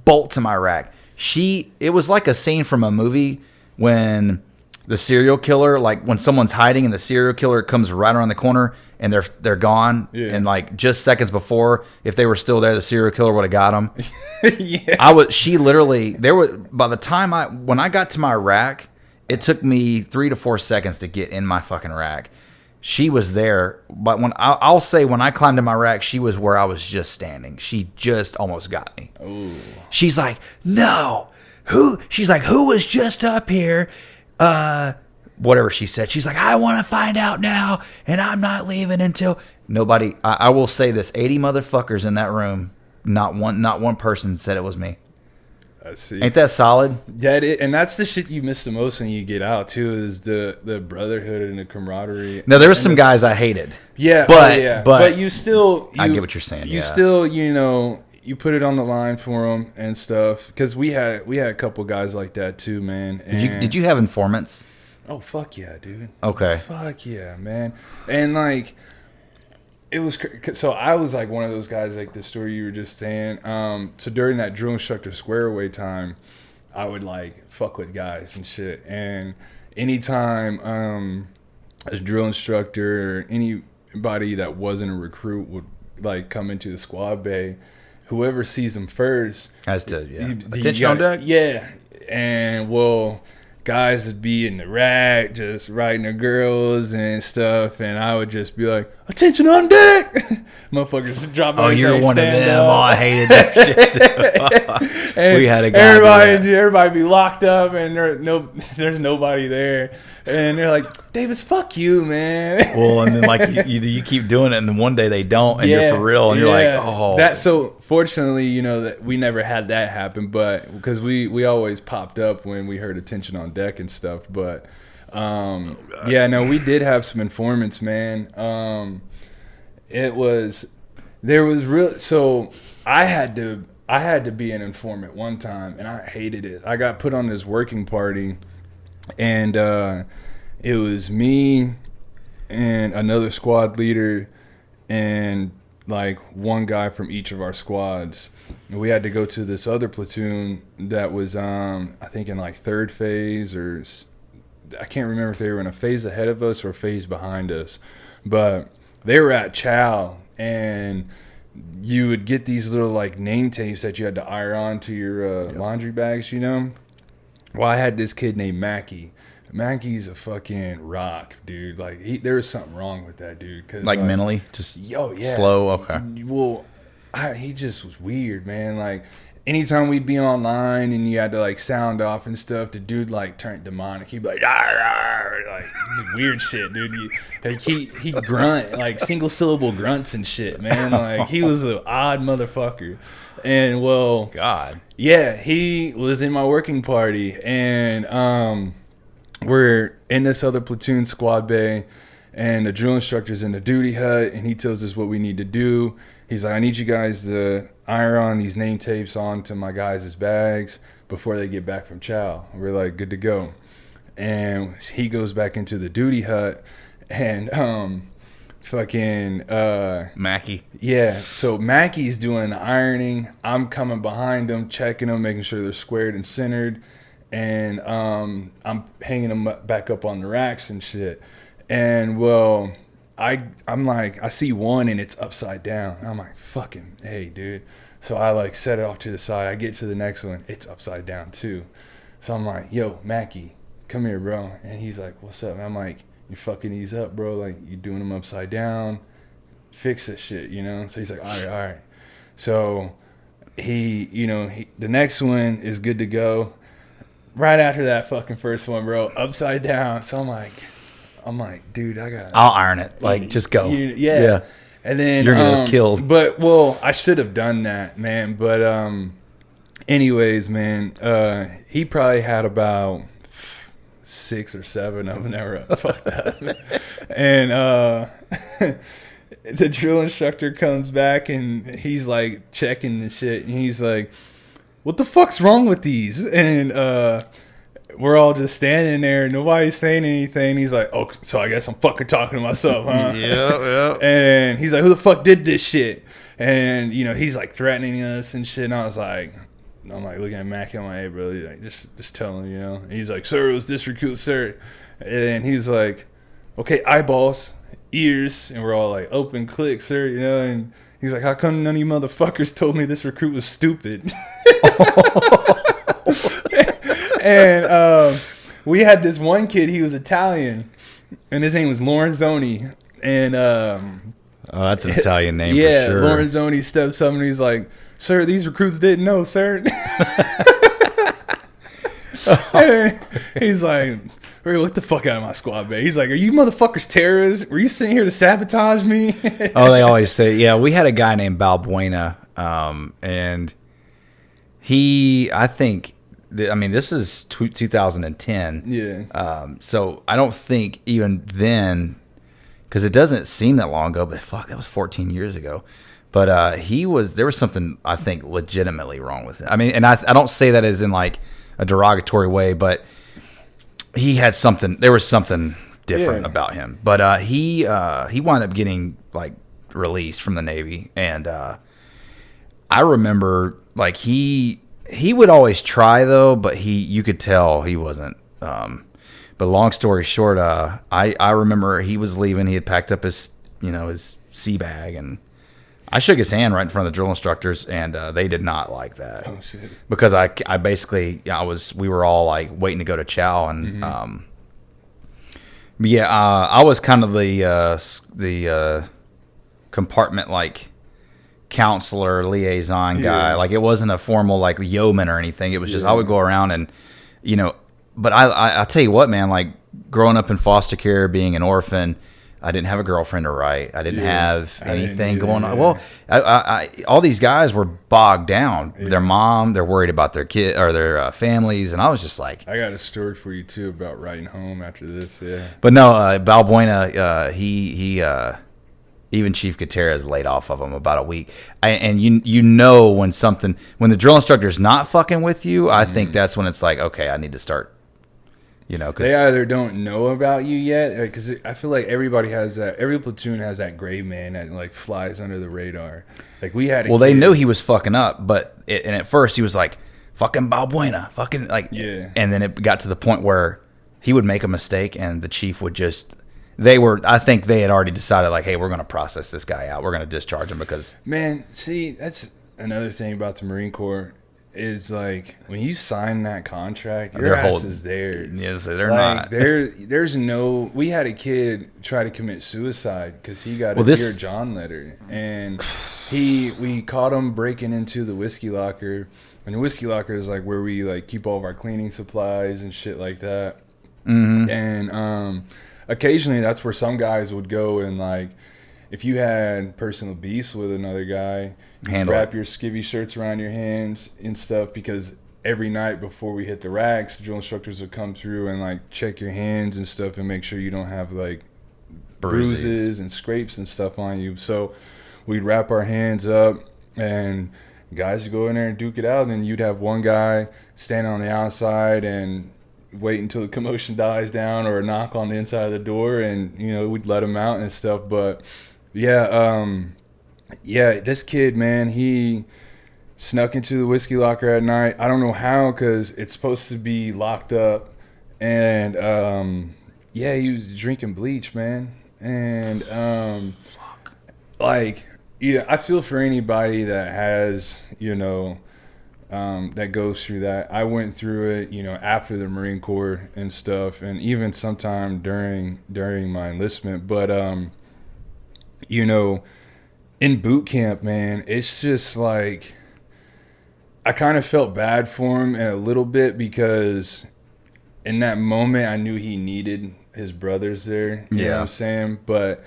A: Bolt to my rack. It was like a scene from a movie when the serial killer, like when someone's hiding and the serial killer comes right around the corner and they're gone. Yeah. And like just seconds before, if they were still there, the serial killer would have got them. Yeah. She literally, by the time when I got to my rack, it took me 3 to 4 seconds to get in my fucking rack. She was there, but I'll say when I climbed in my rack, she was where I was just standing. She just almost got me.
B: Ooh.
A: She's like, no, she's like, who was just up here? Whatever she said. She's like, I want to find out now, and I'm not leaving until nobody. I will say this: 80 motherfuckers in that room. Not one person said it was me.
B: I see.
A: Ain't that solid?
B: Yeah, and that's the shit you miss the most when you get out too, is the brotherhood and the camaraderie.
A: Now there were some guys I hated.
B: Yeah,
A: but
B: but you still.
A: I get what you're saying.
B: You still, you put it on the line for them and stuff. Because we had a couple guys like that too, man. And
A: Did you have informants?
B: Oh fuck yeah, dude.
A: Okay.
B: Fuck yeah, man. And like, it was so I was like one of those guys, like the story you were just saying. So during that drill instructor square away time, I would like fuck with guys and shit. And anytime a drill instructor or anybody that wasn't a recruit would like come into the squad bay, whoever sees them first
A: As to attention on deck.
B: Yeah. And well, guys would be in the rack just riding their girls and stuff, and I would just be like, attention on deck. Motherfuckers drop.
A: Oh, you're one of them. Oh, I hated that shit. We had a guy.
B: Everybody be locked up, and there's nobody there, and they're like, Davis, fuck you, man.
A: Well, and then like you keep doing it, and then one day they don't, and you're for real, and you're like, oh.
B: So fortunately, you know, that we never had that happen, but because we always popped up when we heard attention on deck and stuff, but we did have some informants, man. So I had to be an informant one time, and I hated it. I got put on this working party, and it was me and another squad leader and like one guy from each of our squads. And we had to go to this other platoon that was I think in like third phase, or I can't remember if they were in a phase ahead of us or a phase behind us, but they were at Chow, and you would get these little like name tapes that you had to iron on to your laundry bags, you know. Well, I had this kid named Mackie. Mackie's a fucking rock, dude. Like there was something wrong with that dude. Cause,
A: like mentally, just slow. Okay.
B: Well, he just was weird, man. Like anytime we'd be online and you had to like sound off and stuff, the dude like turned demonic. He'd be like, "Arr, arr," like weird shit, dude. He grunt like single syllable grunts and shit, man. Like he was an odd motherfucker. And well,
A: God,
B: yeah, he was in my working party, and we're in this other platoon squad bay, and the drill instructor's in the duty hut, and he tells us what we need to do. He's like, I need you guys to iron on these name tapes onto my guys' bags before they get back from chow. We're like, good to go. And he goes back into the duty hut, and
A: Mackie.
B: Yeah, so Mackie's doing the ironing. I'm coming behind them, checking them, making sure they're squared and centered. And I'm hanging them back up on the racks and shit. And well, I'm like, I see one and it's upside down. I'm like, fucking hey, dude. So I like set it off to the side. I get to the next one, it's upside down too. So I'm like, yo, Mackie, come here, bro. And he's like, what's up? And I'm like, you fucking these up, bro. Like, you doing them upside down. Fix this shit, you know? So he's like, all right. So the next one is good to go. Right after that fucking first one, bro, upside down. So I'm like, dude,
A: I'll iron it. Like, just go.
B: Yeah. And then
A: you're gonna get us killed.
B: But well, I should have done that, man. But anyways, man, he probably had about 6 or 7 of them that were fucked up. And the drill instructor comes back and he's like checking the shit, and he's like, what the fuck's wrong with these? And we're all just standing there, nobody's saying anything. He's like, oh, so I guess I'm fucking talking to myself, huh?
A: Yeah.
B: And he's like, who the fuck did this shit? And he's like threatening us and shit. And I'm like looking at Mackie, I'm like, hey bro, like, just tell him, And he's like, sir, it was this recruit, sir. And he's like, okay, eyeballs, ears, and we're all like, open, click, sir, and he's like, how come none of you motherfuckers told me this recruit was stupid? And we had this one kid, he was Italian, and his name was Lorenzoni. And
A: that's an Italian name for sure.
B: Lorenzoni steps up and he's like, sir, these recruits didn't know, sir. And he's like, look the fuck out of my squad, man. He's like, are you motherfuckers terrorists? Were you sitting here to sabotage me?
A: Oh, they always say, yeah, we had a guy named Balbuena, and this is 2010.
B: Yeah.
A: So I don't think even then, because it doesn't seem that long ago, but fuck, that was 14 years ago. But there was something I think legitimately wrong with it. I mean, and I don't say that as in like a derogatory way, but he had something. There was something different about him. But he wound up getting like released from the Navy, and I remember like he would always try though, but you could tell he wasn't. But long story short, I remember he was leaving. He had packed up his sea bag, and I shook his hand right in front of the drill instructors, and they did not like that.
B: Oh shit!
A: Because I basically we were all like waiting to go to chow, and I was kind of the compartment like counselor liaison guy. Like it wasn't a formal like yeoman or anything. It was just I would go around and But I'll tell you what, man. Like growing up in foster care, being an orphan. I didn't have a girlfriend to write. I didn't have anything going on. Well, I all these guys were bogged down. Yeah. Their mom, they're worried about their kid or their families, and I was just like,
B: I got a story for you too about writing home after this. Yeah,
A: but no, Balbuena, he even Chief Gutierrez laid off of him about a week. And when the drill instructor is not fucking with you, I think that's when it's like, okay, I need to start. Cause
B: they either don't know about you yet, because I feel like everybody has that. Every platoon has that gray man that like flies under the radar. Like we had.
A: They knew he was fucking up, and at first he was like, "Fucking Balbuena, fucking like."
B: Yeah.
A: And then it got to the point where he would make a mistake, and the chief would just. I think they had already decided like, hey, we're going to process this guy out. We're going to discharge him because.
B: Man, see, that's another thing about the Marine Corps. Is like when you sign that contract, your ass is there.
A: Yes, they're
B: like,
A: not.
B: There's no. We had a kid try to commit suicide because he got a Dear John letter, and we caught him breaking into the whiskey locker. And the whiskey locker is like where we like keep all of our cleaning supplies and shit like that.
A: Mm-hmm.
B: And occasionally that's where some guys would go and like. If you had personal beefs with another guy, you wrap your skivvy shirts around your hands and stuff because every night before we hit the racks, drill instructors would come through and like check your hands and stuff and make sure you don't have like bruises and scrapes and stuff on you. So we'd wrap our hands up and guys would go in there and duke it out, and you'd have one guy standing on the outside and wait until the commotion dies down or a knock on the inside of the door, and we'd let him out and stuff. But this kid, man, he snuck into the whiskey locker at night. I don't know how, because it's supposed to be locked up. And, he was drinking bleach, man. And, I feel for anybody that has, that goes through that. I went through it, after the Marine Corps and stuff, and even sometime during my enlistment. But, in boot camp, man, it's just like I kind of felt bad for him a little bit because in that moment I knew he needed his brothers there. You know what I'm saying? But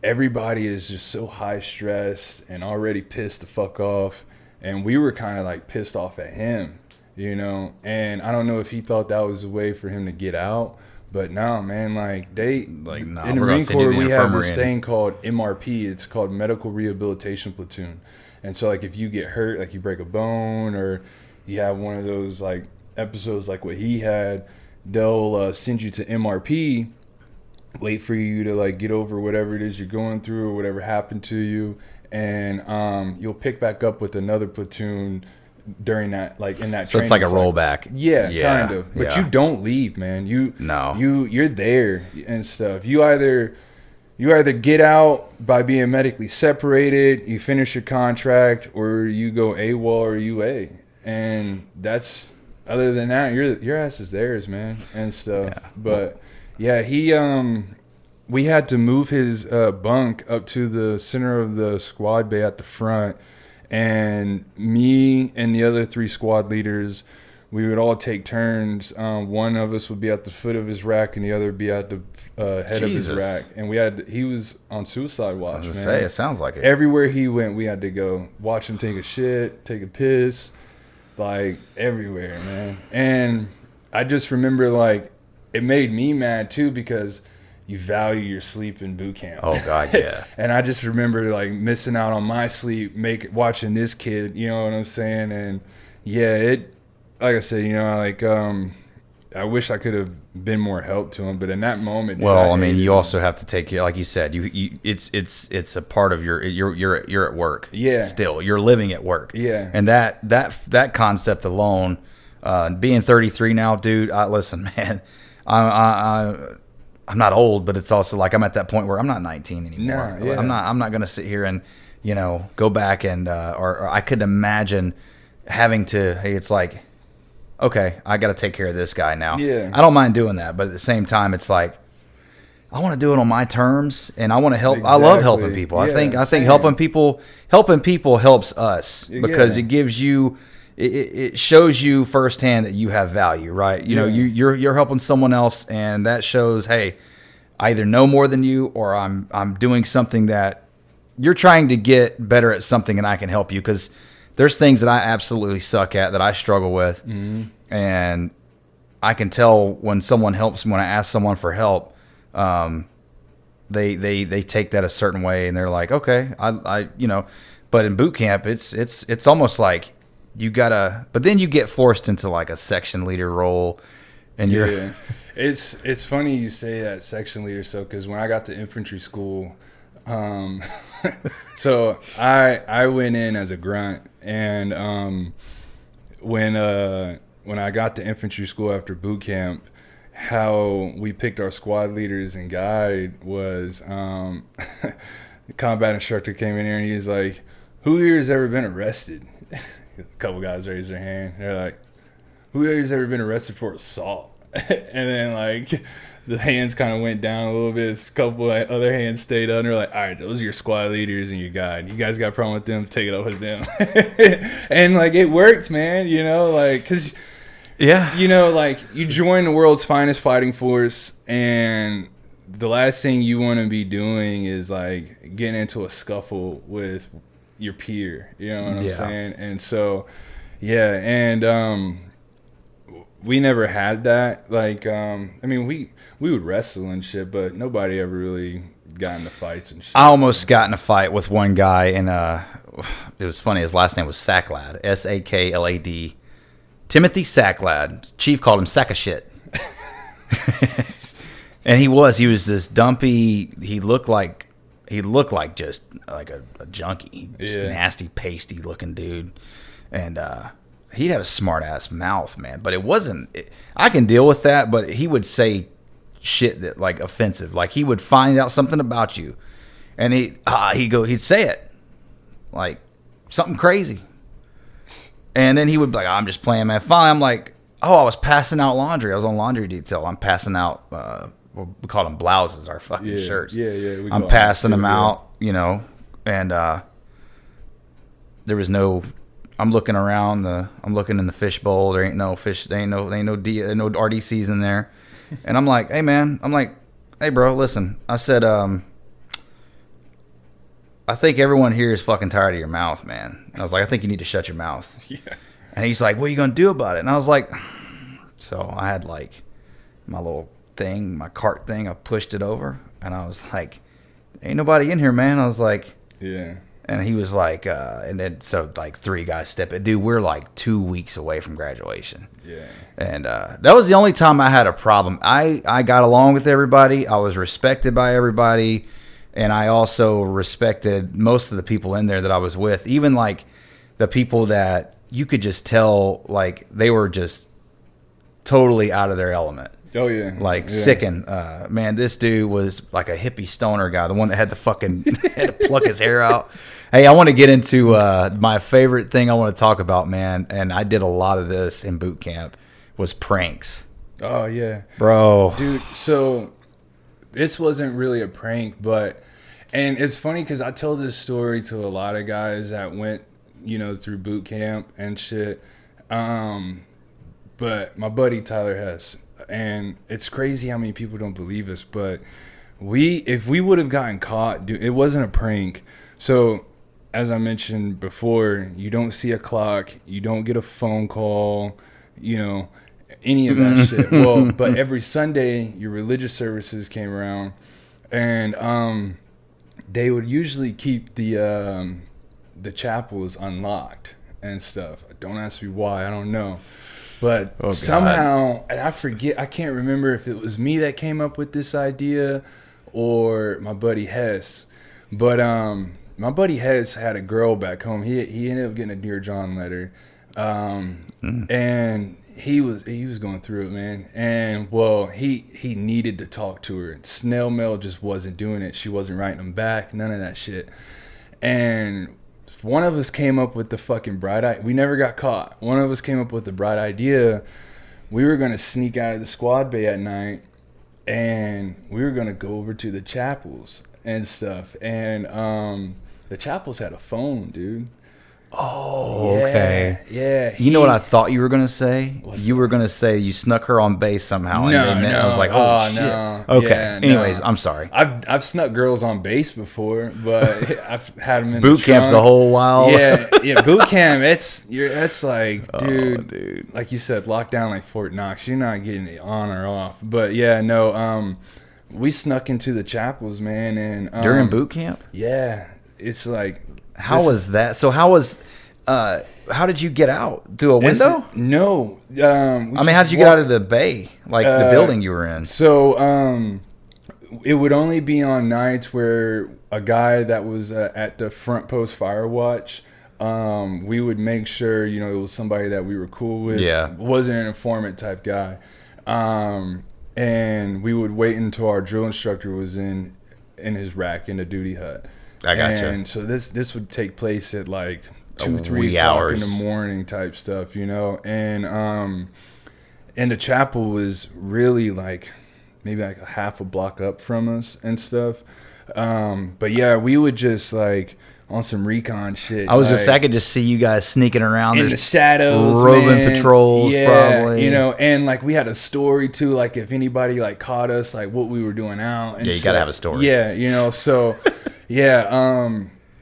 B: everybody is just so high stressed and already pissed the fuck off. And we were kind of like pissed off at him, and I don't know if he thought that was a way for him to get out. But no, man, in the Marine Corps, we have this thing called MRP. It's called Medical Rehabilitation Platoon. And so, like, if you get hurt, like you break a bone or you have one of those, like, episodes like what he had, they'll send you to MRP, wait for you to, like, get over whatever it is you're going through or whatever happened to you. And you'll pick back up with another platoon during that, like in that.
A: So it's like a rollback.
B: Yeah, kind of. But you don't leave, man. You're there and stuff. You either get out by being medically separated, you finish your contract, or you go AWOL or UA. And that's, other than that, your ass is theirs, man, and stuff. Yeah. But we had to move his bunk up to the center of the squad bay at the front. And me and the other 3 squad leaders, we would all take turns. One of us would be at the foot of his rack, and the other would be at the head of his rack. And he was on suicide watch. I was
A: gonna say, it sounds like it.
B: Everywhere he went, we had to go watch him take a shit, take a piss, like everywhere, man. And I just remember, like, it made me mad too because you value your sleep in boot camp.
A: Oh God, yeah.
B: And I just remember like missing out on my sleep, watching this kid, you know what I'm saying? And yeah, it, like I said, you know, like I wish I could have been more help to him, but in that moment, dude,
A: well, I mean, you also have to take care, like you said, it's a part of you're at work.
B: Yeah.
A: Still, you're living at work.
B: Yeah.
A: And that concept alone, being 33 now, dude. Listen, man, I'm not old, but it's also like I'm at that point where I'm not 19 anymore.
B: No, yeah.
A: I'm not gonna sit here and, you know, go back and or I could imagine having to. Hey, it's like, okay, I got to take care of this guy now.
B: Yeah.
A: I don't mind doing that, but at the same time, it's like I want to do it on my terms, and I want to help.
B: Exactly.
A: I love helping people.
B: Yeah,
A: I think helping people helps us because
B: Yeah.
A: it gives you. It shows you firsthand that you have value, right? You know, you're helping someone else, and that shows, hey, I either know more than you, or I'm doing something that you're trying to get better at something, and I can help you because there's things that I absolutely suck at that I struggle with, and I can tell when someone helps me. When I ask someone for help, they take that a certain way, and they're like, okay, I you know. But in boot camp, it's almost like you gotta, but then you get forced into like a section leader role, and you're.
B: It's funny you say that, section leader. So because when I got to infantry school, so I went in as a grunt, and when I got to infantry school after boot camp, how we picked our squad leaders and guide was the combat instructor came in here and he was like, "Who here has ever been arrested?" A couple guys raised their hand. They're like, "Who here has ever been arrested for assault?" And then like the hands kind of went down a little bit. A couple other hands stayed under. Like, all right, those are your squad leaders and your guide. You guys got a problem with them? Take it up with them. And like it worked, man. You know, like because you know, like you join the world's finest fighting force, and the last thing you want to be doing is like getting into a scuffle with your peer. You know what I'm saying? And so, yeah, and we never had that. Like, I mean, we would wrestle and shit, but nobody ever really got into fights and shit.
A: I almost got in a fight with one guy, and it was funny. His last name was Sacklad, Saklad. Timothy Sacklad. Chief called him Sack of Shit. And he was this dumpy. He looked like just like a junkie, just nasty, pasty looking dude, and he had a smart ass mouth, man. But it wasn't. I can deal with that, but he would say shit that like offensive. Like he would find out something about you, and he'd say it like something crazy, and then he would be like, "I'm just playing, man. Fine." I'm like, "Oh, I was passing out laundry. I was on laundry detail. I'm passing out." We call them blouses, our fucking shirts.
B: Yeah.
A: I'm passing them out, you know, and there was no. I'm looking around I'm looking in the fish bowl. There ain't no fish. There ain't no RDCs in there, and I'm like, hey man, hey bro, listen. I said, I think everyone here is fucking tired of your mouth, man. And I was like, I think you need to shut your mouth.
B: Yeah.
A: And he's like, what are you gonna do about it? And I was like, so I had like my little thing, my cart thing. I pushed it over, and I was like, ain't nobody in here, man. I was like,
B: yeah.
A: And he was like, and then so like 3 guys step in. Dude, we're like 2 weeks away from graduation.
B: Yeah.
A: And that was the only time I had a problem. I got along with everybody. I was respected by everybody. And I also respected most of the people in there that I was with. Even like the people that you could just tell, like they were just totally out of their element.
B: Oh yeah,
A: like sickened. Man, this dude was like a hippie stoner guy, the one that had the fucking had to pluck his hair out. Hey, I want to get into my favorite thing I want to talk about, man, and I did a lot of this in boot camp, was pranks.
B: Oh yeah,
A: bro,
B: dude. So this wasn't really a prank, but and it's funny because I tell this story to a lot of guys that went, you know, through boot camp and shit. But my buddy Tyler Hess. And it's crazy how many people don't believe us, but if we would have gotten caught, dude, it wasn't a prank. So as I mentioned before, you don't see a clock, you don't get a phone call, you know, any of that shit. Well, but every Sunday, your religious services came around, and they would usually keep the chapels unlocked and stuff. Don't ask me why. I don't know. But somehow, and I can't remember if it was me that came up with this idea or my buddy Hess. But my buddy Hess had a girl back home. He ended up getting a Dear John letter. And he was going through it, man. And well, he needed to talk to her. Snail mail just wasn't doing it. She wasn't writing him back. None of that shit. And one of us came up with the fucking bright idea. We never got caught. One of us came up with the bright idea. We were going to sneak out of the squad bay at night, and we were going to go over to the chapels and stuff. And the chapels had a phone, dude.
A: Oh, okay.
B: Yeah.
A: You know what I thought you were going to say? You were going to say you snuck her on base somehow.
B: No.
A: I was like, oh, shit.
B: No.
A: Okay.
B: Yeah,
A: Anyways,
B: no.
A: I'm sorry.
B: I've snuck girls on base before, but I've had them in
A: Boot camp's a whole while.
B: Yeah. Boot camp. That's like, dude, like you said, lockdown like Fort Knox. You're not getting it on or off. But yeah, no. We snuck into the chapels, man, and
A: during boot camp.
B: Yeah, it's like.
A: How was that? So how did you get out? Through a window?
B: No.
A: How did you get out of the bay? Like the building you were in?
B: So it would only be on nights where a guy that was at the front post fire watch, we would make sure, it was somebody that we were cool with.
A: Yeah.
B: Wasn't an informant type guy. And we would wait until our drill instructor was in his rack in the duty hut.
A: I gotcha.
B: And so this would take place at like 2-3
A: hours
B: in the morning type stuff, and the chapel was really like maybe like a half a block up from us and stuff. But yeah, we would just like on some recon shit.
A: I could just see you guys sneaking around
B: in the shadows,
A: roving patrols, probably.
B: And like we had a story too, like if anybody like caught us, like what we were doing out. And
A: you gotta have a story.
B: Yeah, so yeah,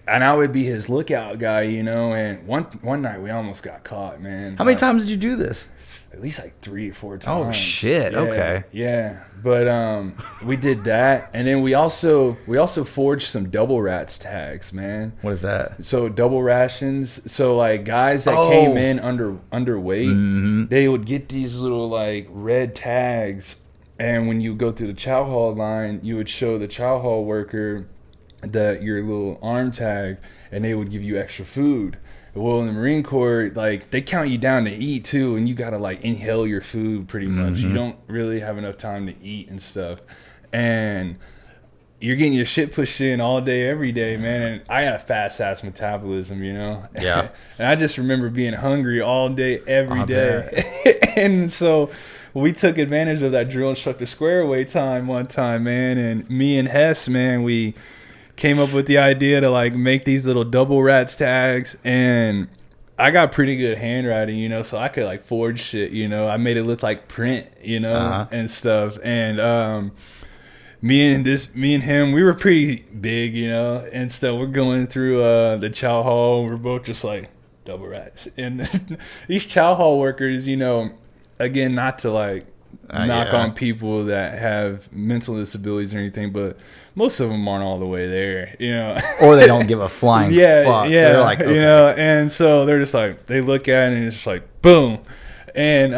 B: and I would be his lookout guy, and one night we almost got caught, man.
A: How many times did you do this?
B: At least like 3 or 4 times.
A: Oh shit!
B: Yeah,
A: okay.
B: Yeah, but we did that, and then we also forged some double rats tags, man.
A: What is that?
B: So double rations. So like guys that came in underweight, they would get these little like red tags, and when you go through the chow hall line, you would show the chow hall worker your little arm tag, and they would give you extra food. Well, in the Marine Corps, like they count you down to eat too, and you gotta like inhale your food pretty much. You don't really have enough time to eat and stuff, and you're getting your shit pushed in all day, every day, man. And I got a fast ass metabolism,
A: Yeah.
B: And I just remember being hungry all day, every day. And so we took advantage of that drill instructor square away time one time, man. And me and Hess, man, we came up with the idea to like make these little double rats tags, and I got pretty good handwriting, so I could like forge shit, I made it look like print, and stuff. And me and him, we were pretty big, and stuff. We're going through the chow hall, we're both just like double rats. And these chow hall workers, again, not to like knock on people that have mental disabilities or anything, but most of them aren't all the way there,
A: Or they don't give a flying fuck.
B: Yeah,
A: they're like, okay.
B: And so they're just like, they look at it and it's just like, boom. And,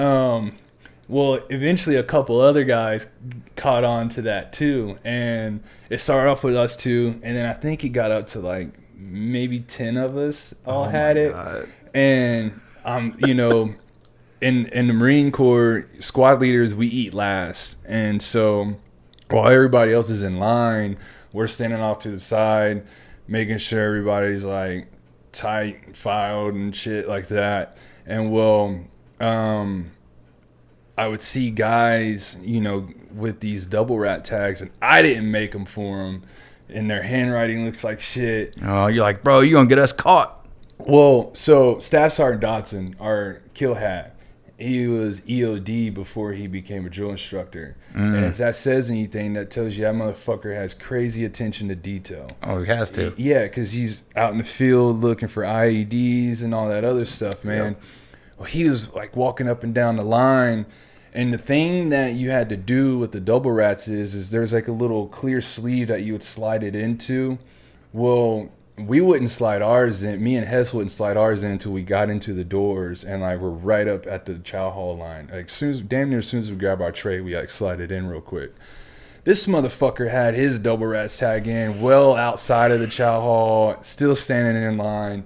B: well, eventually a couple other guys caught on to that too. And it started off with us two. And then I think it got up to like maybe 10 of us all had it.
A: God.
B: And, in the Marine Corps, squad leaders, we eat last. And so while everybody else is in line, we're standing off to the side, making sure everybody's like tight, filed and shit like that. And I would see guys, with these double rat tags, and I didn't make them for them, and their handwriting looks like shit.
A: Oh, you're like, bro, you're gonna get us caught.
B: Well, so Staff Sergeant Dotson, our kill hat, he was EOD before he became a drill instructor. And if that says anything, that tells you that motherfucker has crazy attention to detail.
A: Oh, he has to.
B: Yeah, because he's out in the field looking for IEDs and all that other stuff, man.
A: Yep.
B: Well, he was like walking up and down the line, And the thing that you had to do with the double rats is there's like a little clear sleeve that you would slide it into. Well, we wouldn't slide ours in. Me and Hess wouldn't slide ours in until we got into the doors, and like we're right up at the chow hall line. Like damn near as soon as we grab our tray, we like slide it in real quick. This motherfucker had his double rats tag in well outside of the chow hall, still standing in line.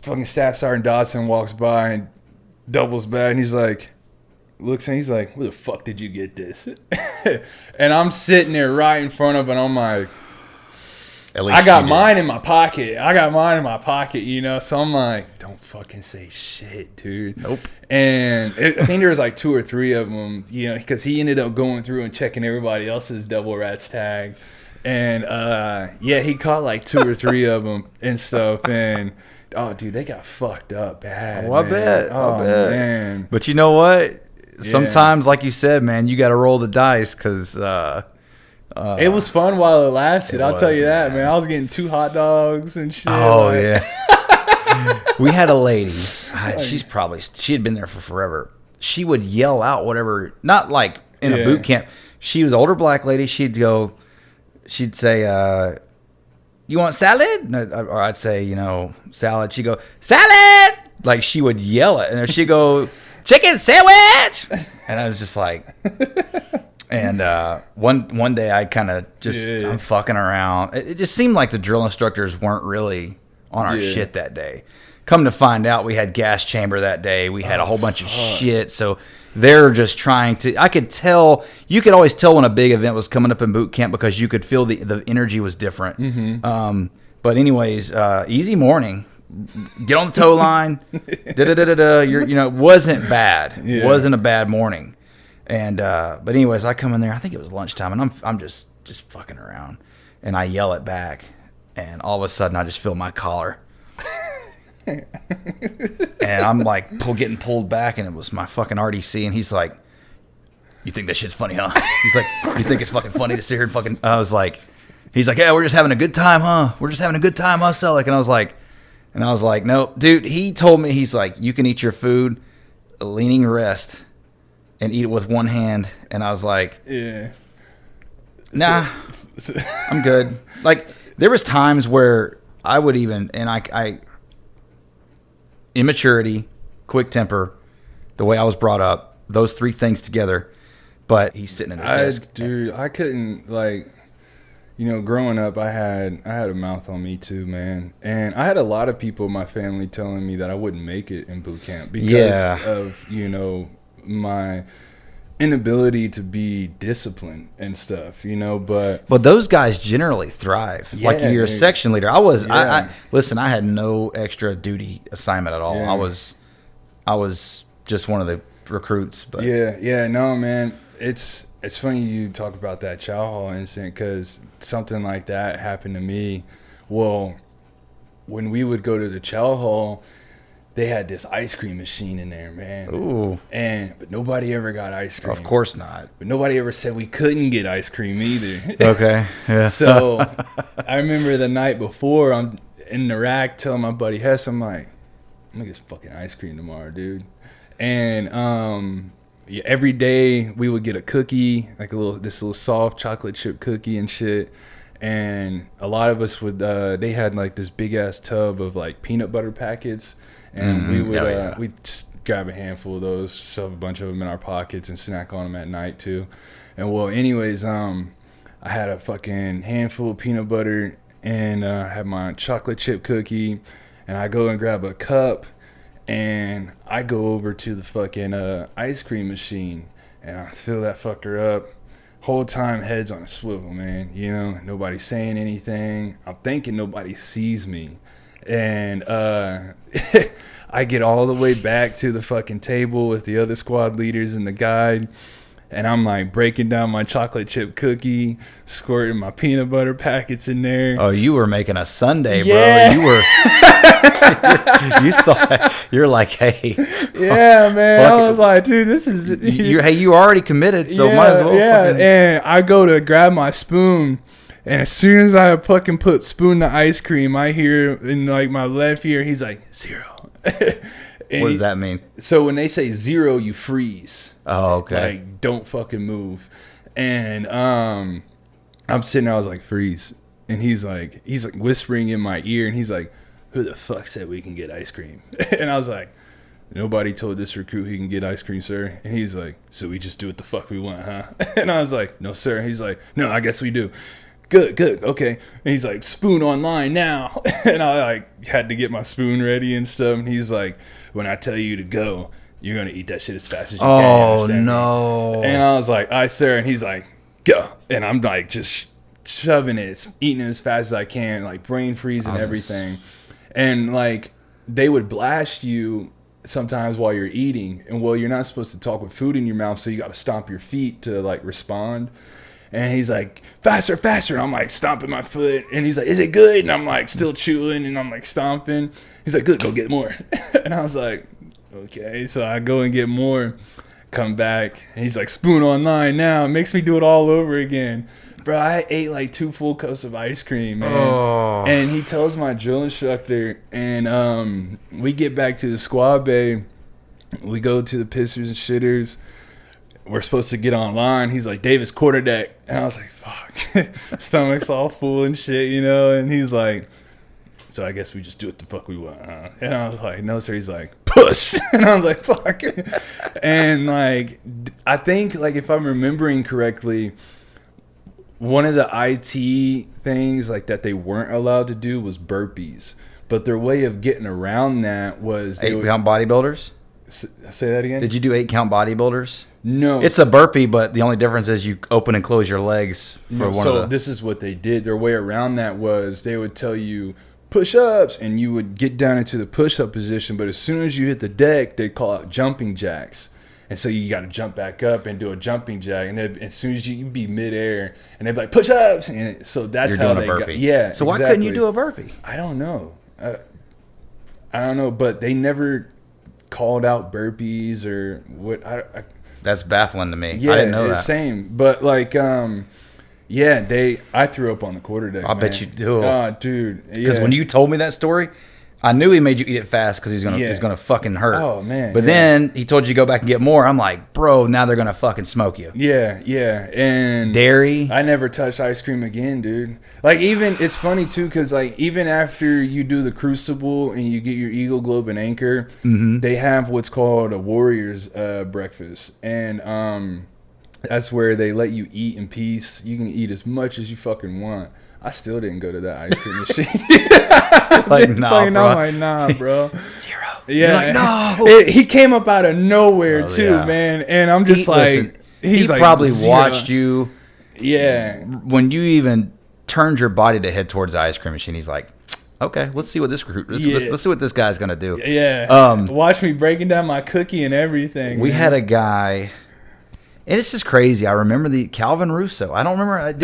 B: Fucking Staff Sergeant Dodson walks by and doubles back, and he's like, looks and he's like, where the fuck did you get this? And I'm sitting there right in front of it, and I'm like, I got mine in my pocket. You know? So I'm like, don't fucking say shit, dude.
A: Nope.
B: And I think there was like 2 or 3 of them, you know, because he ended up going through and checking everybody else's double rats tag. And yeah, he caught like 2 or 3 of them and stuff. And oh, dude, they got fucked up bad.
A: Oh, I bet.
B: Oh, man.
A: But you know what? Sometimes, like you said, man, you got to roll the dice because
B: it was fun while it lasted. I'll tell you that, man. I was getting 2 hot dogs and shit.
A: Oh, like. Yeah. We had a lady. She had been there for forever. She would yell out whatever, not like in a boot camp. She was an older black lady. She'd say, you want salad? Or I'd say, you know, salad. She'd go, salad! Like she would yell it. And she'd go, chicken sandwich! And I was just like... And one day I kind of I'm fucking around. It just seemed like the drill instructors weren't really on our shit that day. Come to find out, we had gas chamber that day. We had a whole bunch of shit. So they're just trying to. I could tell. You could always tell when a big event was coming up in boot camp because you could feel the energy was different. Mm-hmm. But anyways, easy morning. Get on the tow line. It wasn't bad. It wasn't a bad morning. And but anyways, I come in there. I think it was lunchtime, and I'm just fucking around, and I yell it back, and all of a sudden I just feel my collar, and I'm like getting pulled back, and it was my fucking RDC, and he's like, "You think that shit's funny, huh?" He's like, "You think it's fucking funny to sit here and fucking?" I was like, "He's like, yeah, we're just having a good time, huh? We're just having a good time, huh, Selleck?" And I was like, "No, dude." He told me, he's like, "You can eat your food, leaning rest." And eat it with one hand, and I was like, "Yeah, nah, I'm good." Like there was times where I would even, and I immaturity, quick temper, the way I was brought up, those 3 things together. But he's sitting at his desk,
B: dude. I couldn't growing up, I had a mouth on me too, man, and I had a lot of people in my family telling me that I wouldn't make it in boot camp because of my inability to be disciplined and stuff, but
A: those guys generally thrive. Like you're a section leader. I listen, I had no extra duty assignment at all. I was just one of the recruits. But
B: no, man, it's funny you talk about that chow hall incident because something like that happened to me. Well, when we would go to the chow hall, they had this ice cream machine in there, man.
A: Ooh.
B: But nobody ever got ice cream.
A: Of course not.
B: But nobody ever said we couldn't get ice cream either.
A: Okay. Yeah.
B: So I remember the night before, I'm in the rack telling my buddy Hess, I'm like, I'm gonna get some fucking ice cream tomorrow, dude. And every day we would get a cookie, like this little soft chocolate chip cookie and shit. And a lot of us would they had like this big ass tub of like peanut butter packets. And we would we'd just grab a handful of those, shove a bunch of them in our pockets, and snack on them at night too. And well, anyways, I had a fucking handful of peanut butter, and I had my chocolate chip cookie, and I go and grab a cup, and I go over to the fucking ice cream machine, and I fill that fucker up. Whole time head's on a swivel, man. Nobody's saying anything. I'm thinking nobody sees me. And I get all the way back to the fucking table with the other squad leaders and the guide, and I'm like breaking down my chocolate chip cookie, squirting my peanut butter packets in there.
A: Oh, you were making a sundae, bro. You were. You thought you're like, hey.
B: Yeah, man. I was like, dude, this is.
A: You already committed, so might as well.
B: Yeah, and I go to grab my spoon. And as soon as I fucking put spoon to ice cream, I hear in like my left ear, he's like, 0.
A: What does that mean?
B: So when they say 0, you freeze.
A: Oh, okay.
B: Like, don't fucking move. And I'm sitting there, I was like, freeze. And he's like whispering in my ear, and he's like, who the fuck said we can get ice cream? And I was like, nobody told this recruit he can get ice cream, sir. And he's like, so we just do what the fuck we want, huh? And I was like, no, sir. He's like, no, I guess we do. Good, okay. And he's like, spoon online now. And I like had to get my spoon ready and stuff. And he's like, when I tell you to go, you're gonna eat that shit as fast as you can.
A: Oh no!
B: And I was like, "Aye, sir." And he's like, "Go!" And I'm like, just shoving it, eating it as fast as I can, like brain freeze and everything. And like, they would blast you sometimes while you're eating, and well, you're not supposed to talk with food in your mouth, so you got to stomp your feet to like respond. And he's like, faster. And I'm like stomping my foot. And he's like, is it good? And I'm like still chewing, and I'm like stomping. He's like, good, go get more. And I was like, okay. So I go and get more, come back, and he's like, spoon online now. It makes me do it all over again. Bro, I ate like 2 full cups of ice cream, man. Oh. And he tells my drill instructor, and we get back to the squad bay. We go to the pissers and shitters. We're supposed to get online. He's like, Davis, quarter deck. And I was like, fuck. Stomach's all full and shit, you know? And he's like, so I guess we just do what the fuck we want, huh? And I was like, no, sir. He's like, push. And I was like, fuck. And like, I think, like, if I'm remembering correctly, one of the IT things like that they weren't allowed to do was burpees. But their way of getting around that was
A: 8-count bodybuilders.
B: Say that again.
A: Did you do 8-count bodybuilders?
B: No.
A: It's a burpee, but the only difference is you open and close your legs for one of the...
B: this is what they did. Their way around that was they would tell you push-ups, and you would get down into the push-up position. But as soon as you hit the deck, they'd call out jumping jacks. And so you got to jump back up and do a jumping jack. And as soon as you'd be midair, and they'd be like, push-ups. And so that's how they got... Yeah,
A: so why couldn't you do a burpee?
B: I don't know. I don't know, but they never called out burpees or what.
A: That's baffling to me.
B: Yeah,
A: I didn't know that.
B: Same. But like, yeah, I threw up on the quarterdeck.
A: I bet you do.
B: Oh, dude.
A: Because when you told me that story, I knew he made you eat it fast because he's gonna fucking hurt.
B: Oh man.
A: But then he told you to go back and get more. I'm like, bro, now they're gonna fucking smoke you.
B: Yeah. And
A: dairy.
B: I never touched ice cream again, dude. Like, even it's funny too, because like even after you do the Crucible and you get your Eagle Globe and Anchor, they have what's called a Warriors breakfast, and that's where they let you eat in peace. You can eat as much as you fucking want. I still didn't go to that ice cream machine.
A: Like, nah, bro.
B: I'm like, nah, bro.
A: 0.
B: Yeah.
A: You're like, no.
B: He came up out of nowhere too, man. And I'm just like,
A: he
B: like,
A: probably watched you.
B: Yeah.
A: When you even turned your body to head towards the ice cream machine, he's like, okay, let's see what this let's see what this guy's gonna do.
B: Yeah. Watch me breaking down my cookie and everything.
A: We had a guy, and it's just crazy. I remember the Calvin Russo. I don't remember.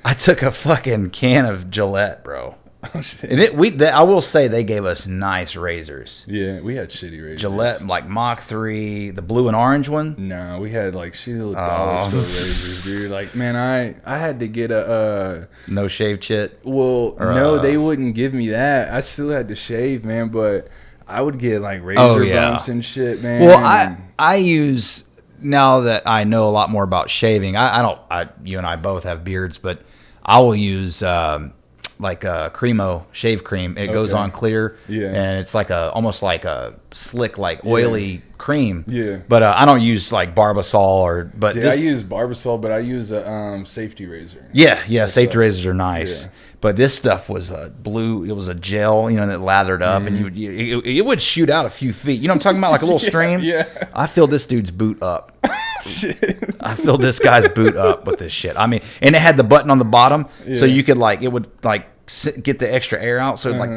A: I took a fucking can of Gillette, bro. Oh, shit. And I will say they gave us nice razors.
B: Yeah, we had shitty razors.
A: Gillette, like Mach 3, the blue and orange one.
B: No, we had like shitty little dollar store razors, dude. Like, man, I had to get a
A: no shave chit.
B: Well, no, they wouldn't give me that. I still had to shave, man, but I would get like razor bumps and shit, man.
A: Well, I use, now that I know a lot more about shaving, you and I both have beards, but I will use like a Cremo shave cream. It goes on clear, and it's like almost like a slick, like oily cream.
B: Yeah,
A: but I don't use like Barbasol
B: I use Barbasol, but I use a safety razor.
A: Yeah, safety razors are nice. Yeah. But this stuff was blue. It was a gel, and it lathered up, and it would shoot out a few feet. You know what I'm talking about, like a little stream.
B: Yeah.
A: I filled this dude's boot up. Shit. I filled this guy's boot up with this shit. I mean, and it had the button on the bottom, so you could it would get the extra air out. So and I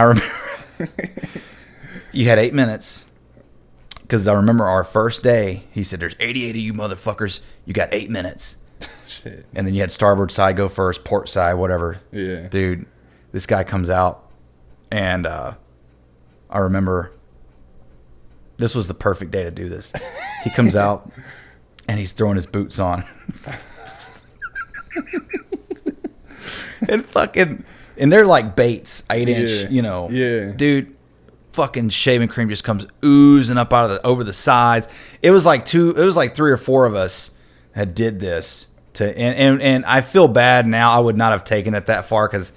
A: remember you had 8 minutes, because I remember our first day. He said, "There's 88 of you motherfuckers. You got 8 minutes."
B: Shit.
A: And then you had starboard side go first, port side, whatever.
B: Yeah.
A: Dude, this guy comes out, and I remember this was the perfect day to do this. He comes out, and he's throwing his boots on. And fucking And they're like Bates, 8-inch, you know.
B: Yeah.
A: Dude, fucking shaving cream just comes oozing up out of over the sides. It was like 3 or 4 of us had did this and I feel bad now. I would not have taken it that far because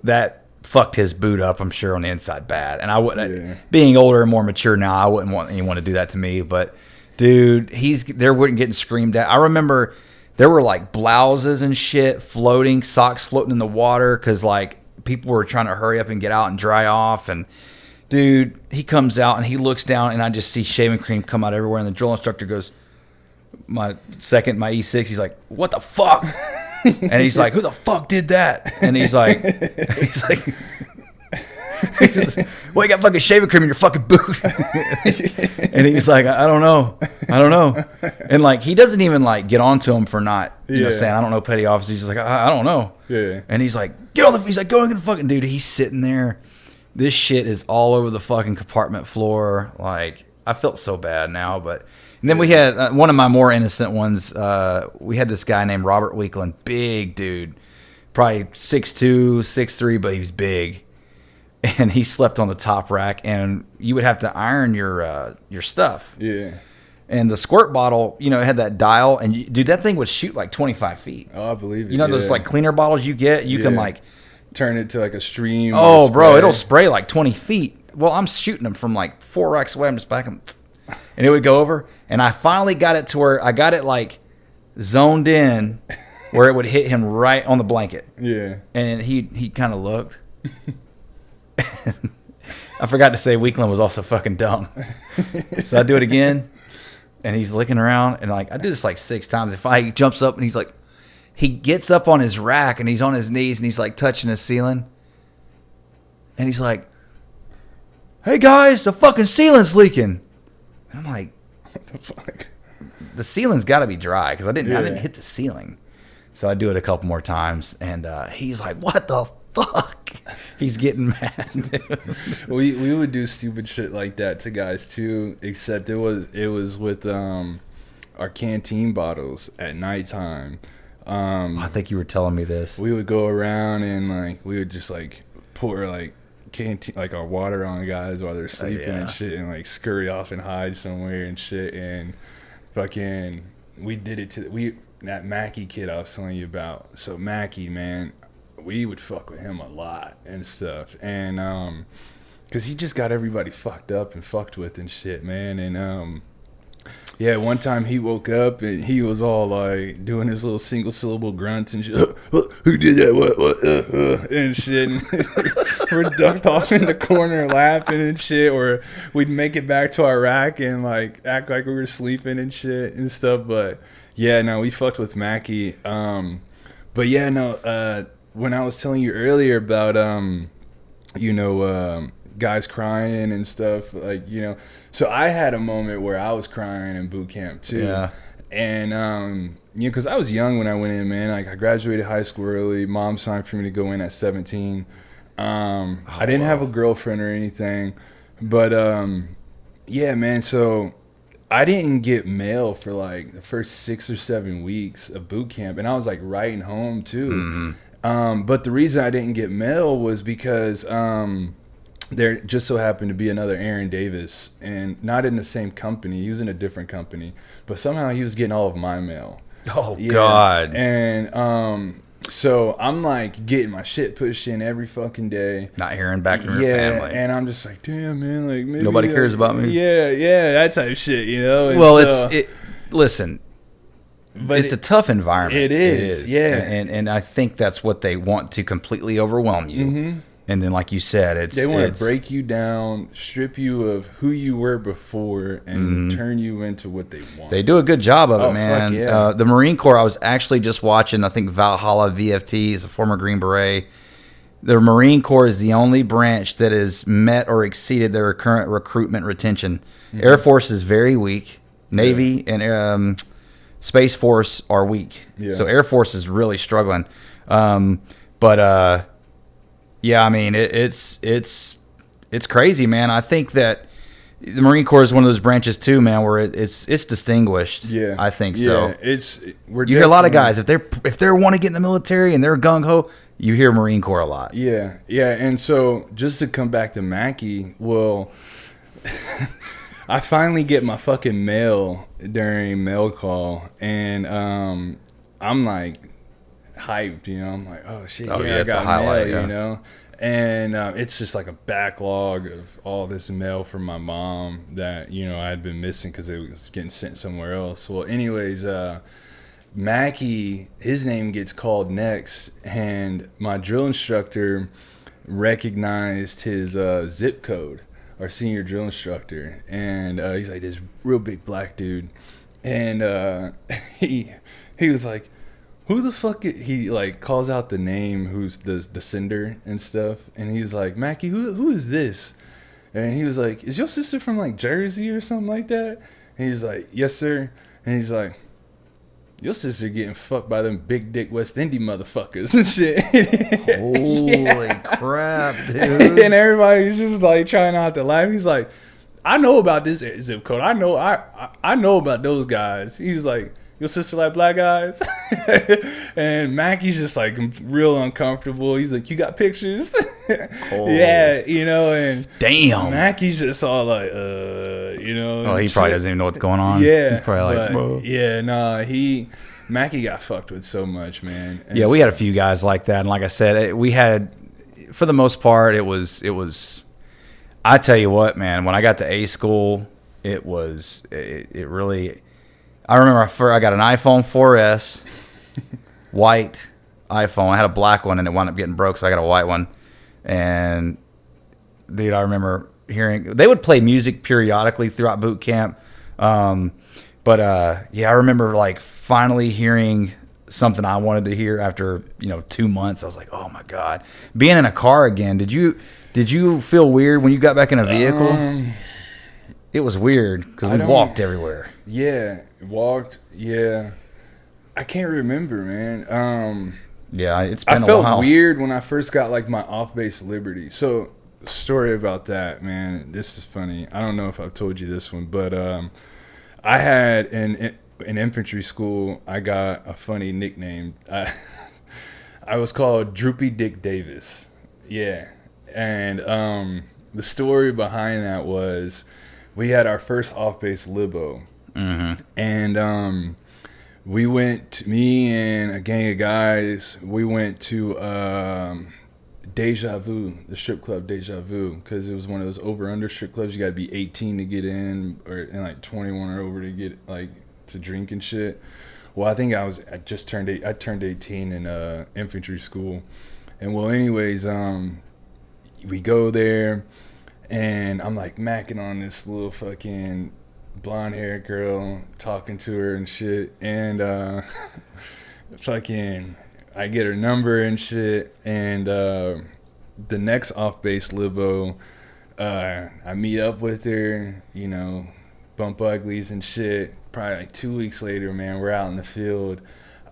A: that fucked his boot up, I'm sure, on the inside bad. And I wouldn't, being older and more mature now, I wouldn't want anyone to do that to me. But dude, there wouldn't getting screamed at. I remember there were like blouses and shit floating, socks floating in the water because like people were trying to hurry up and get out and dry off. And dude, he comes out and he looks down and I just see shaving cream come out everywhere. And the drill instructor goes, my E6, he's like, what the fuck? And he's like, who the fuck did that? And he's like, well, you got fucking shaving cream in your fucking boot. And he's like, I don't know. And like, he doesn't even like get onto him for not, you know, saying, I don't know, petty officer. He's just like, I don't know.
B: Yeah.
A: And he's like, go on the fucking dude. He's sitting there. This shit is all over the fucking compartment floor. Like, I felt so bad now, but. And then we had one of my more innocent ones. We had this guy named Robert Weekland, big dude, probably 6'2", 6'3", but he was big. And he slept on the top rack, and you would have to iron your stuff.
B: Yeah.
A: And the squirt bottle, you know, it had that dial, and dude, that thing would shoot like 25 feet.
B: Oh, I believe it.
A: You know those like cleaner bottles you get? You can like
B: turn it to like a stream.
A: Oh, bro, it'll spray like 20 feet. Well, I'm shooting them from like 4 racks away. I'm just backing, and it would go over. And I finally got it to where I got it like zoned in where it would hit him right on the blanket.
B: Yeah.
A: And he kind of looked. I forgot to say Weekland was also fucking dumb. So I do it again, and he's looking around, and like I did this like 6 times. He jumps up and he's like, he gets up on his rack and he's on his knees and he's like touching his ceiling, and he's like, "Hey guys, the fucking ceiling's leaking." And I'm like, "What the fuck?" The ceiling's got to be dry because I didn't hit the ceiling. So I do it a couple more times, and he's like, "What the fuck?" He's getting mad.
B: we would do stupid shit like that to guys too, except it was with our canteen bottles at nighttime.
A: I think you were telling me this.
B: We would go around and like we would just like pour like canteen like our water on guys while they're sleeping and shit, and like scurry off and hide somewhere and shit. And fucking we did it to that Mackie kid I was telling you about. So Mackie, man, we would fuck with him a lot and stuff, and because he just got everybody fucked up and fucked with and shit, man. And yeah, one time he woke up and he was all like doing his little single syllable grunts and shit. Who did that? What? And shit. And we're ducked off in the corner laughing and shit. Or we'd make it back to our rack and like act like we were sleeping and shit and stuff. But yeah, no, we fucked with Mackie. But yeah, no. When I was telling you earlier about guys crying and stuff, like, you know, so I had a moment where I was crying in boot camp too.
A: Yeah.
B: And you know, because I was young when I went in, man. Like I graduated high school early. Mom signed for me to go in at 17. I didn't have a girlfriend or anything, but yeah, man. So I didn't get mail for like the first 6 or 7 weeks of boot camp, and I was like writing home too. Mm-hmm. But the reason I didn't get mail was because there just so happened to be another Aaron Davis, and not in the same company. He was in a different company, but somehow he was getting all of my mail.
A: Oh, yeah. God.
B: And so I'm like getting my shit pushed in every fucking day.
A: Not hearing back from your family.
B: And I'm just like, damn, man, like maybe
A: nobody cares about me.
B: Yeah, that type of shit, you know. And
A: well, listen. But it's a tough environment.
B: It is, yeah.
A: And I think that's what they want, to completely overwhelm you. Mm-hmm. And then, like you said,
B: they want to break you down, strip you of who you were before, and turn you into what they want.
A: They do a good job of it, man.
B: Fuck yeah.
A: The Marine Corps, I was actually just watching, I think Valhalla VFT is a former Green Beret. The Marine Corps is the only branch that has met or exceeded their current recruitment retention. Mm-hmm. Air Force is very weak. Navy and Space Force are weak. Yeah. So Air Force is really struggling. Yeah, I mean, it's crazy, man. I think that the Marine Corps is one of those branches too, man, where it's distinguished.
B: Yeah,
A: I think so.
B: You
A: hear a lot of guys if they want to get in the military and they're gung ho, you hear Marine Corps a lot.
B: Yeah, yeah. And so just to come back to Mackie, well, I finally get my fucking mail during mail call, and I'm like hyped, you know. I'm like, oh shit,
A: Oh,
B: yeah,
A: yeah,
B: I
A: it's a
B: got
A: highlight,
B: mail,
A: yeah.
B: you know. And it's just like a backlog of all this mail from my mom that, you know, I had been missing because it was getting sent somewhere else. Well, anyways, Mackie, his name gets called next, and my drill instructor recognized his zip code, our senior drill instructor, and he's like this real big black dude, and he was like, who the fuck he like calls out the name, who's the sender and stuff, and he was like, Mackie, who is this? And he was like, is your sister from like Jersey or something like that? And he's like, yes sir. And he's like, your sister getting fucked by them big dick West Indian motherfuckers and shit.
A: Holy crap, dude.
B: And everybody's just like trying not to laugh. He's like, I know about this zip code. I know about those guys. He was like, your sister like black guys? And Mackie's just like real uncomfortable. He's like, you got pictures?
A: Oh.
B: Yeah, you know, and
A: damn.
B: Mackie's just all like, you know.
A: Oh, he probably doesn't even know what's going on.
B: Yeah.
A: He's probably like, bro.
B: Yeah, nah, Mackie got fucked with so much, man. And
A: Yeah, we had a few guys like that. And like I said, we had, for the most part, it was, I tell you what, man, when I got to A school, it really, I remember I got an iPhone 4S, white iPhone. I had a black one and it wound up getting broke, so I got a white one. And dude, I remember hearing they would play music periodically throughout boot camp. But I remember like finally hearing something I wanted to hear after 2 months. I was like, oh my god, being in a car again. Did you feel weird when you got back in a vehicle? It was weird because we walked everywhere.
B: Yeah, walked. Yeah, I can't remember, man.
A: Yeah, it's been a while.
B: I felt weird when I first got like my off-base liberty. So, story about that, man. This is funny. I don't know if I've told you this one, but I had in infantry school, I got a funny nickname. I was called Droopy Dick Davis. Yeah, and the story behind that was we had our first off-base libo, and me and a gang of guys, we went to Deja Vu, the strip club Deja Vu, because it was one of those over-under strip clubs. You got to be 18 to get in, and like 21 or over to get like to drink and shit. Well, I think I turned 18 in infantry school, and well, anyways, we go there, and I'm like macking on this little fucking blonde-haired girl, talking to her and shit, and fucking I get her number and shit, and the next off-base libo, I meet up with her, bump uglies and shit. Probably like 2 weeks later, man, we're out in the field.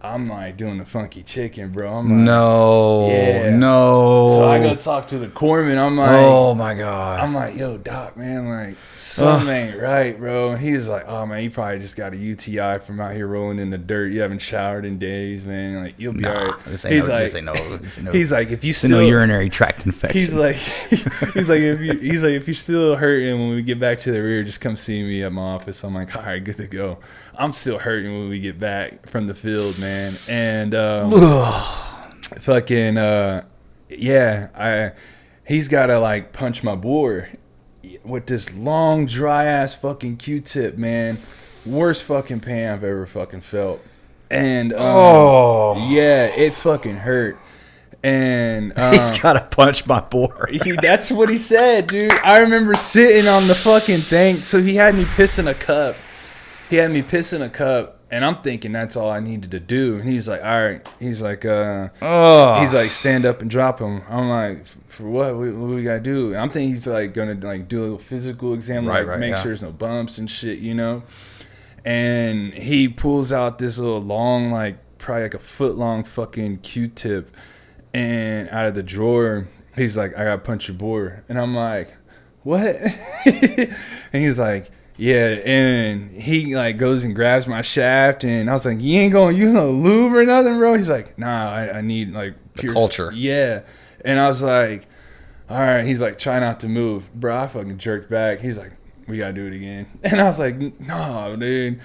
B: I'm like doing the funky chicken, bro. I'm like,
A: no.
B: So I go talk to the corpsman. I'm like,
A: oh my god.
B: I'm like, yo, doc, man, like something ain't right, bro. And he was like, oh man, you probably just got a UTI from out here rolling in the dirt. You haven't showered in days, man. Like you'll be all right. He's like, if you still
A: no urinary tract infection.
B: He's like, if you're still hurting when we get back to the rear, just come see me at my office. I'm like, all right, good to go. I'm still hurting when we get back from the field, man. And he's gotta like punch my bore with this long dry ass fucking Q-tip, man. Worst fucking pain I've ever fucking felt. And yeah, it fucking hurt. And
A: he's gotta punch my bore.
B: That's what he said, dude. I remember sitting on the fucking thing. So he had me piss in a cup. And I'm thinking that's all I needed to do. And he's like, all right. He's like, stand up and drop him. I'm like, for what? What do we gotta do? And I'm thinking he's like gonna like do a little physical exam, make sure there's no bumps and shit, And he pulls out this little long, like probably like a foot long fucking Q-tip, and out of the drawer, he's like, I gotta punch your bore. And I'm like, what? And he's like, Yeah, and he like goes and grabs my shaft, and I was like, "You ain't gonna use no lube or nothing, bro?" He's like, "Nah, I need like
A: The culture."
B: Yeah, and I was like, "All right." He's like, "Try not to move, bro." I fucking jerked back. He's like, "We gotta do it again," and I was like, "No, dude."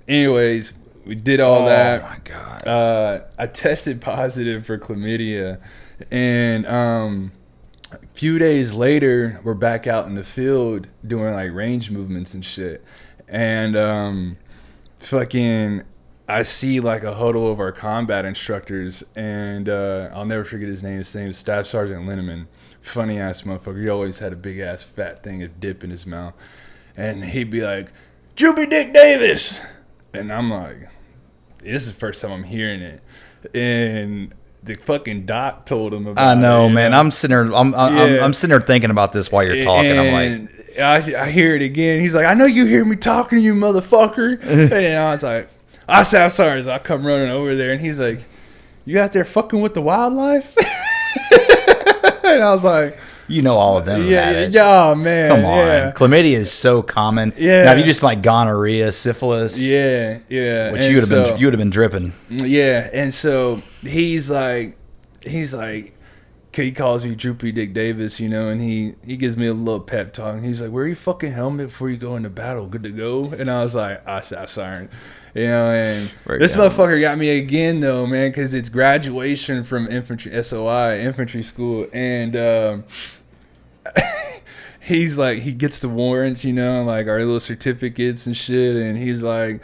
B: Anyways, we did all that.
A: Oh my god.
B: I tested positive for chlamydia, and a few days later, we're back out in the field doing like range movements and shit. And fucking, I see like a huddle of our combat instructors, and I'll never forget his name. His name is Staff Sergeant Linneman. Funny ass motherfucker. He always had a big ass fat thing of dip in his mouth. And he'd be like, "Droopy Dick Davis." And I'm like, this is the first time I'm hearing it. And the fucking doc told him about it.
A: I know, man. I'm sitting there. I'm sitting there thinking about this while you're talking.
B: And
A: I'm like,
B: I hear it again. He's like, "I know you hear me talking to you, motherfucker." And I was like, "I said I'm sorry." So I come running over there, and he's like, "You out there fucking with the wildlife?" And I was like,
A: you know, all of them.
B: Yeah, oh, man.
A: Come on,
B: yeah.
A: chlamydia is so common.
B: Yeah.
A: Now, if you just like gonorrhea, syphilis,
B: Yeah.
A: which you would have been dripping.
B: Yeah, and so he's like, he calls me Droopy Dick Davis, you know, and he gives me a little pep talk. And he's like, "Wear your fucking helmet before you go into battle. Good to go." And I was like, "I said, sorry." You know, and this motherfucker got me again, though, man, because it's graduation from infantry, SOI, infantry school. And he's like, he gets the warrants, you know, like our little certificates and shit. And he's like,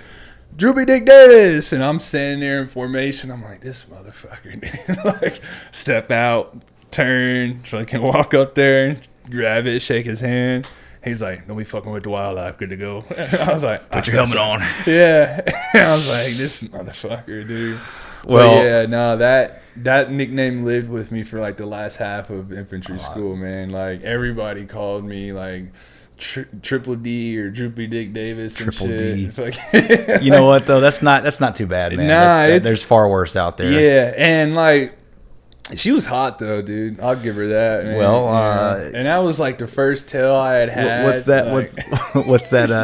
B: "Droopy Dick Davis." And I'm standing there in formation. I'm like, this motherfucker, dude. Like, step out, turn, so I can walk up there, grab it, shake his hand. He's like, "Don't be fucking with the wildlife. Good to go." I was like,
A: "Put your helmet on."
B: Yeah. I was like, this motherfucker, dude.
A: Well,
B: but yeah, no, that nickname lived with me for like the last half of infantry school, man. Like, everybody called me like Triple D or Droopy Dick Davis and
A: Triple
B: shit.
A: D. You know what though? That's not too bad, man.
B: Nah,
A: there's far worse out there.
B: Yeah, and like, she was hot though, dude. I'll give her that, man.
A: Well,
B: and that was like the first tell I had.
A: What's that?
B: Like,
A: what's that?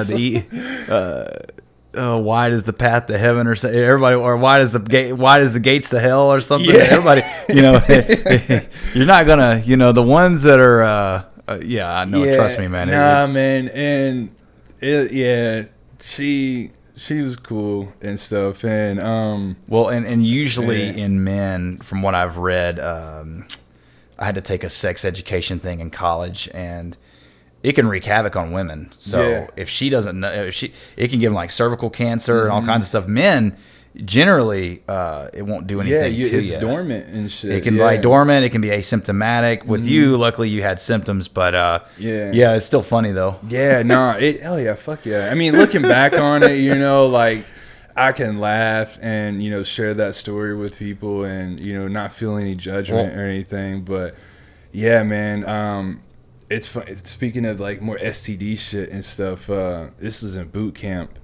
A: Wide is the path to heaven, or something. Everybody, or wide is the gates to hell, or something.
B: Yeah.
A: Everybody, you know, you're not gonna, you know, the ones that are. Yeah, I know. Yeah, trust me, man.
B: Man, and she was cool and stuff, and
A: well, and usually in men, from what I've read, I had to take a sex education thing in college, and it can wreak havoc on women. So if she doesn't know, it can give them like cervical cancer and all kinds of stuff. Men, generally, it won't do anything to you.
B: It's dormant and shit.
A: It can be dormant. It can be asymptomatic. With you, luckily, you had symptoms, but yeah, it's still funny though.
B: Yeah, no, hell yeah, fuck yeah. I mean, looking back on it, you know, like, I can laugh and, you know, share that story with people and, you know, not feel any judgment or anything. But yeah, man, it's fun. Speaking of like more STD shit and stuff, this was in boot camp.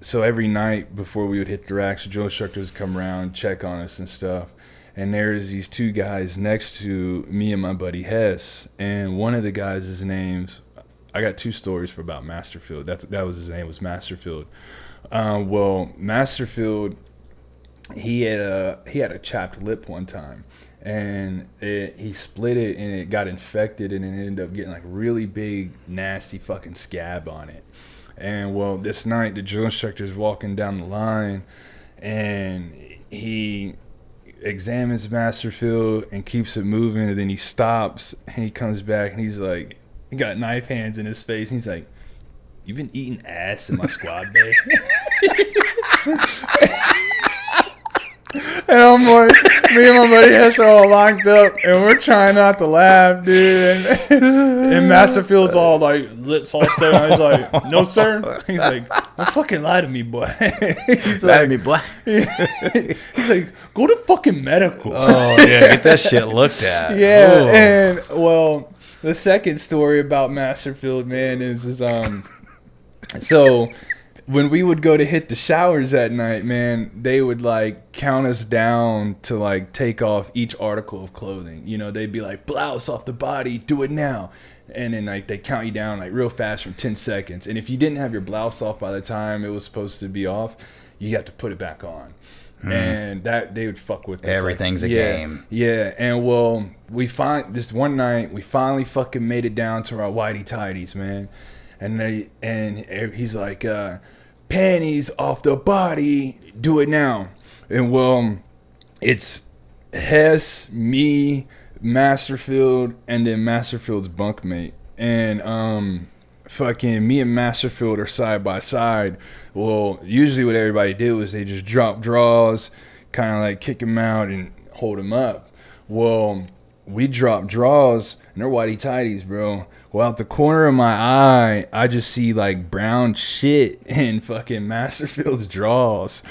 B: So every night before we would hit the racks, drill instructors come around, check on us and stuff. And there's these two guys next to me and my buddy Hess. And one of the guys' names, I got two stories about Masterfield. That was his name, was Masterfield. Well, Masterfield, he had a chapped lip one time. And he split it, and it got infected, and it ended up getting like really big, nasty fucking scab on it. And well, this night the drill instructor's walking down the line, and he examines Masterfield and keeps it moving, and then he stops and he comes back and he's like, he got knife hands in his face, and he's like, "You been eating ass in my squad bay?" And I'm like, me and my buddy Hess are all locked up, and we're trying not to laugh, dude. And Masterfield's all like, lips all stuck out. He's like, "No, sir." He's like, "Don't fucking lie to me, boy." He's
A: lie to me, boy.
B: He's like, "Go to fucking medical."
A: Oh, yeah, get that shit looked at.
B: Yeah,
A: oh.
B: And well, the second story about Masterfield, man, is so when we would go to hit the showers at night, man, they would like count us down to like take off each article of clothing. You know, they'd be like, "Blouse off the body, do it now." and then like they count you down like real fast from 10 seconds. And if you didn't have your blouse off by the time it was supposed to be off, you got to put it back on. And that they would fuck with us.
A: Everything's a game.
B: Yeah. And well, this one night we finally fucking made it down to our whitey tidies, man. And he's like, panties off the body, do it now. And well, it's Hess, me, Masterfield, and then Masterfield's bunkmate. And fucking me and Masterfield are side by side. Well, usually what everybody did was they just drop draws, kind of like kick him out and hold him up. Well, we drop draws and they're whitey tidies, bro. Well, out the corner of my eye, I just see like brown shit in fucking Masterfield's draws.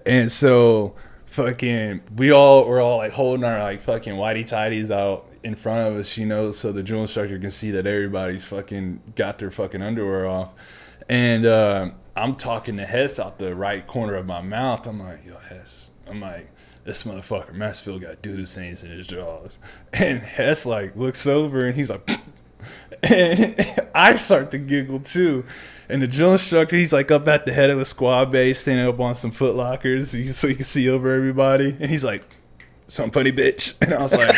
B: And so fucking we're all like holding our like fucking whitey tidies out in front of us, you know, so the drill instructor can see that everybody's fucking got their fucking underwear off. And I'm talking to Hess out the right corner of my mouth. I'm like, yo, Hess. I'm like, this motherfucker Mansfield got doo-doo stains in his jaws. And Hess like looks over and he's like, and I start to giggle too. And the drill instructor, he's like up at the head of the squad base, standing up on some foot lockers so you can see over everybody. And he's like, something funny, bitch. And I was like,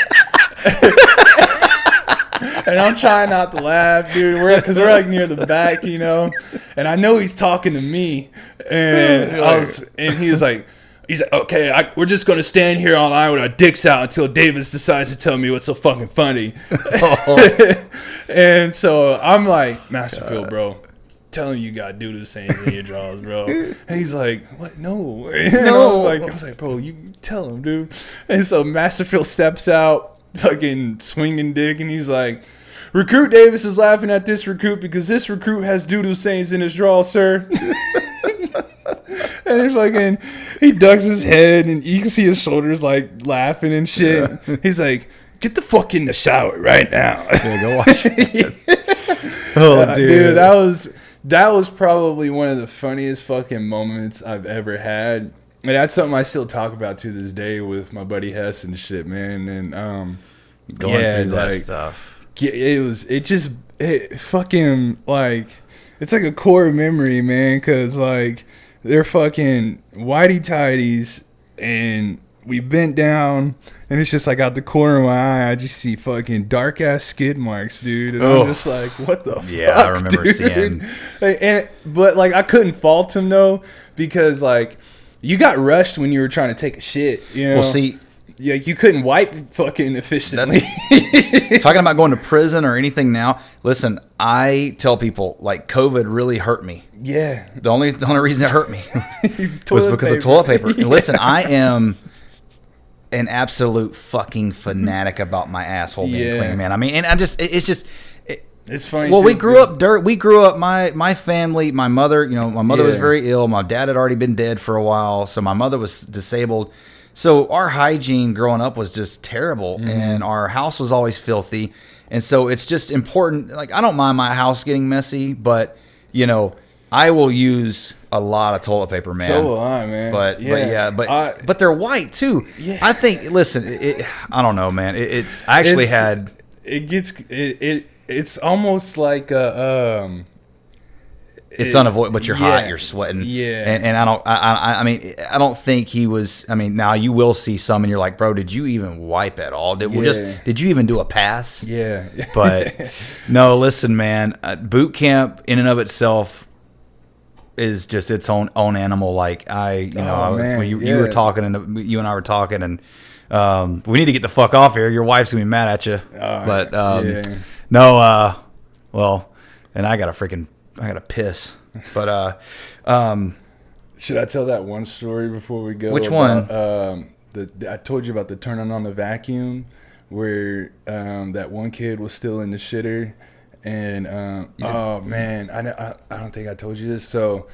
B: and I'm trying not to laugh, dude, because we're like near the back, you know. And I know he's talking to me, and he's like, okay, we're just gonna stand here all night with our dicks out until Davis decides to tell me what's so fucking funny. And so I'm like, Masterfield, bro, tell him you got doo-doo stains in your drawers, bro. And he's like, what? No. I was like, bro, you tell him, dude. And so Masterfield steps out, fucking swinging dick, and he's like, Recruit Davis is laughing at this recruit because this recruit has doo-doo stains in his drawers, sir. And it's fucking, he ducks his head and you can see his shoulders like laughing and shit. Yeah. He's like, get the fuck in the shower right now.
A: Yeah, go wash it.
B: Oh, dude, that was probably one of the funniest fucking moments I've ever had. And that's something I still talk about to this day with my buddy Hess and shit, man. And
A: going through that stuff.
B: Yeah, it fucking like, it's like a core memory, man, because like they're fucking whitey tidies and we bent down and it's just like out the corner of my eye I just see fucking dark ass skid marks, dude, and I'm just like, what the fuck?
A: Yeah, I remember
B: dude?
A: seeing.
B: But like I couldn't fault him though, because like you got rushed when you were trying to take a shit, you know.
A: Well, see,
B: yeah, you couldn't wipe fucking efficiently.
A: Talking about going to prison or anything now, listen, I tell people, like, COVID really hurt me.
B: Yeah.
A: The only reason it hurt me was because of toilet paper. Yeah. Listen, I am an absolute fucking fanatic about my asshole being clean, man. I mean, and it's funny. Well, we grew up dirt. We grew up, my family, my mother, was very ill. My dad had already been dead for a while, so my mother was disabled. So our hygiene growing up was just terrible, and our house was always filthy. And so it's just important. Like, I don't mind my house getting messy, but, I will use a lot of toilet paper, man.
B: So will I, man.
A: But they're white too. Yeah. I think. Listen, I don't know, man. It's almost like a. It's unavoidable, but you're hot, you're sweating.
B: Yeah.
A: And I don't think he was. I mean, now you will see some, and you're like, bro, did you even wipe at all? Did you even do a pass?
B: Yeah.
A: But no, listen, man. Boot camp in and of itself is just its own animal. Like when you were talking, and you and I were talking, and we need to get the fuck off here. Your wife's gonna be mad at you. Well, and I gotta piss. But
B: should I tell that one story before we go?
A: Which one?
B: I told you about the turning on the vacuum, where that one kid was still in the shitter, and man, I don't think I told you this. So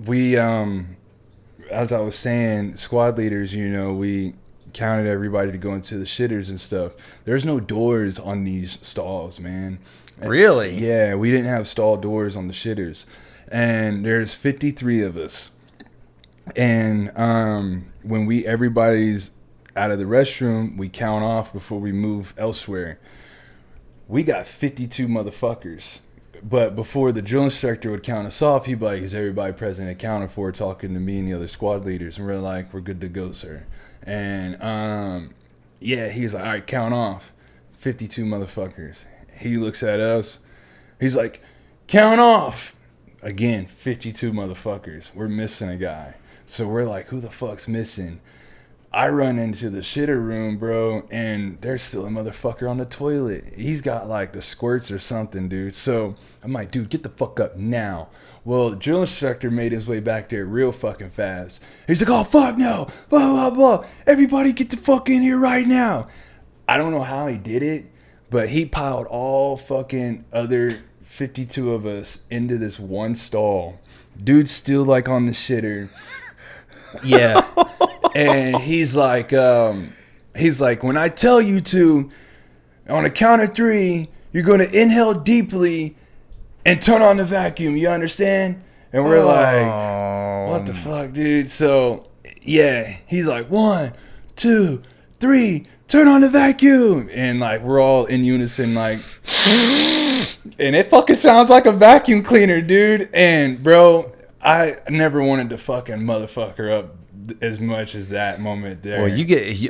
B: we as I was saying, squad leaders, we counted everybody to go into the shitters and stuff. There's no doors on these stalls, man.
A: Really?
B: Yeah, we didn't have stall doors on the shitters. And there's 53 of us. And when everybody's out of the restroom, we count off before we move elsewhere. we got 52 motherfuckers. But before the drill instructor would count us off, he'd be like, is everybody present accounted for, talking to me and the other squad leaders? And we're like, we're good to go, sir. And yeah, he's like, all right, count off. 52 motherfuckers. He looks at us. He's like, count off. Again, 52 motherfuckers. We're missing a guy. So we're like, who the fuck's missing? I run into the shitter room, bro, and there's still a motherfucker on the toilet. He's got like the squirts or something, dude. So I'm like, dude, get the fuck up now. Well, the drill instructor made his way back there real fucking fast. He's like, oh, fuck no. Blah, blah, blah. Everybody get the fuck in here right now. I don't know how he did it, but he piled all fucking other 52 of us into this one stall. Dude's still like on the shitter. Yeah. And he's like, when I tell you to, on a count of 3, you're going to inhale deeply and turn on the vacuum. You understand? And we're like, what the fuck, dude? So, yeah, he's like, 1, 2, 3, turn on the vacuum. And like, we're all in unison, like, and it fucking sounds like a vacuum cleaner, dude. And bro, I never wanted to fucking motherfucker up as much as that moment there.
A: Well,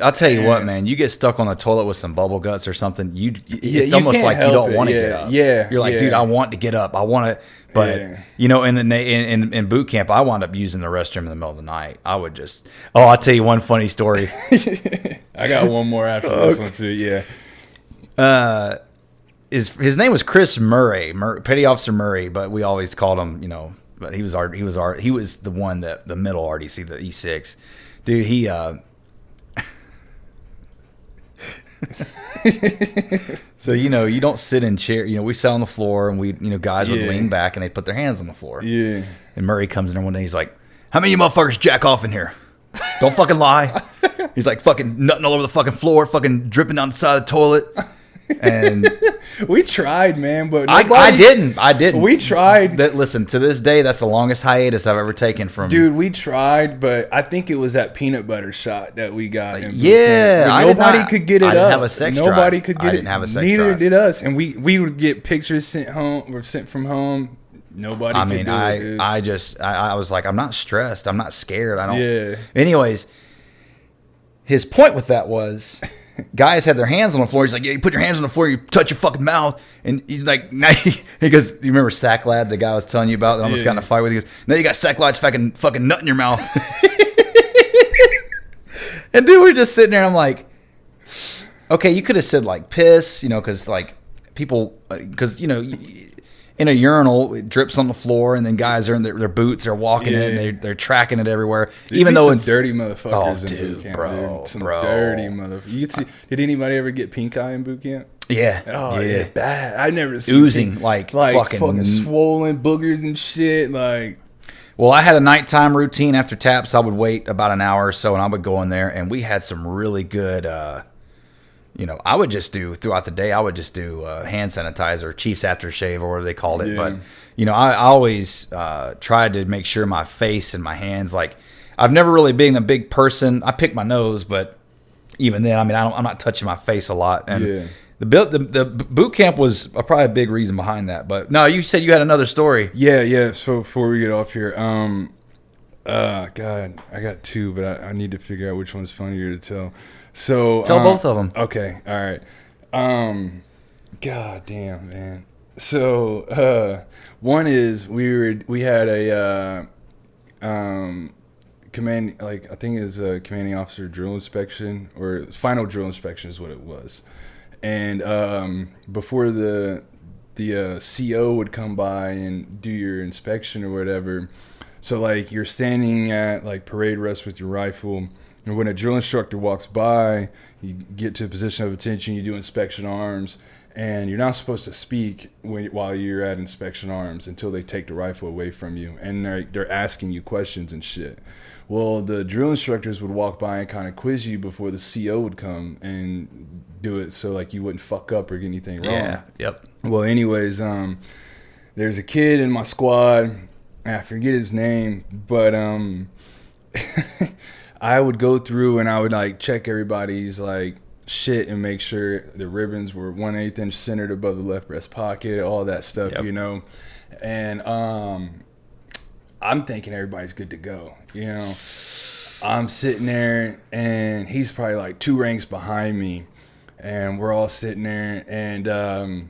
A: I'll tell you what, man, you get stuck on the toilet with some bubble guts or something. It's almost like you don't want to get up.
B: Yeah.
A: You're like, dude, I want to get up. I want to, but you know, in boot camp, I wound up using the restroom in the middle of the night. I would just, I'll tell you one funny story.
B: I got one more after this one too. Yeah.
A: His name was Chris Murray, Petty Officer Murray, but we always called him, you know, but he was the one that the middle RDC, the E6 dude. He so you know, you don't sit in chair, you know, we sat on the floor and we, you know, guys would lean back and they'd put their hands on the floor.
B: Yeah.
A: And Murray comes in there one day, he's like, how many of you motherfuckers jack off in here? Don't fucking lie. He's like fucking nutting all over the fucking floor, fucking dripping down the side of the toilet. And
B: we tried, man, but
A: I didn't.
B: We tried.
A: Listen, to this day, that's the longest hiatus I've ever taken from.
B: Dude, we tried, but I think it was that peanut butter shot that we got.
A: Nobody
B: could get it up.
A: I didn't have a sex drive.
B: Nobody could get it.
A: I didn't have a sex
B: Neither
A: drive.
B: did us, and we would get pictures sent from home. Nobody.
A: I mean, I was like, I'm not stressed. I'm not scared. I don't.
B: Yeah.
A: Anyways, his point with that was, guys had their hands on the floor. He's like, yeah, you put your hands on the floor, you touch your fucking mouth. And he's like, now he goes, you remember Sack Lad, the guy I was telling you about that almost got in a fight with? He goes, now you got Sack Lad's fucking nut in your mouth. And dude, we're just sitting there and I'm like, okay, you could have said like piss, you know, because like people, because, you know, in a urinal, it drips on the floor, and then guys are in their boots, they're walking it, and they're tracking it everywhere. Even though it's
B: dirty motherfuckers in
A: dude,
B: boot camp,
A: bro,
B: dude. Some
A: bro.
B: dirty motherfuckers. You could see. Did anybody ever get pink eye in boot camp?
A: Yeah.
B: Oh yeah, bad. I never seen
A: oozing like
B: fucking swollen boogers and shit. Like,
A: well, I had a nighttime routine after taps. I would wait about an hour or so, and I would go in there, and we had some really good. You know, I would just do throughout the day. I would just do hand sanitizer, Chief's aftershave, or whatever they called it. Yeah. But you know, I always tried to make sure my face and my hands. Like, I've never really been a big person. I pick my nose, but even then, I mean, I'm not touching my face a lot. And the boot camp was probably a big reason behind that. But no, you said you had another story.
B: Yeah. So before we get off here, God, I got two, but I need to figure out which one's funnier to tell. So
A: tell both of them.
B: Okay, all right. God damn, man. So one is we had a command, like I think it was a commanding officer drill inspection, or final drill inspection is what it was. And before the CO would come by and do your inspection or whatever, so like you're standing at like parade rest with your rifle. And when a drill instructor walks by, you get to a position of attention, you do inspection arms, and you're not supposed to speak while you're at inspection arms until they take the rifle away from you. And they're asking you questions and shit. Well, the drill instructors would walk by and kind of quiz you before the CO would come and do it, so like you wouldn't fuck up or get anything wrong.
A: Yeah, yep.
B: Well, anyways, there's a kid in my squad, I forget his name, but I would go through and I would like check everybody's like shit and make sure the ribbons were 1/8 inch centered above the left breast pocket, all that stuff,
A: Yep.
B: you know. And I'm thinking everybody's good to go, you know. I'm sitting there, and he's probably like 2 ranks behind me, and we're all sitting there, and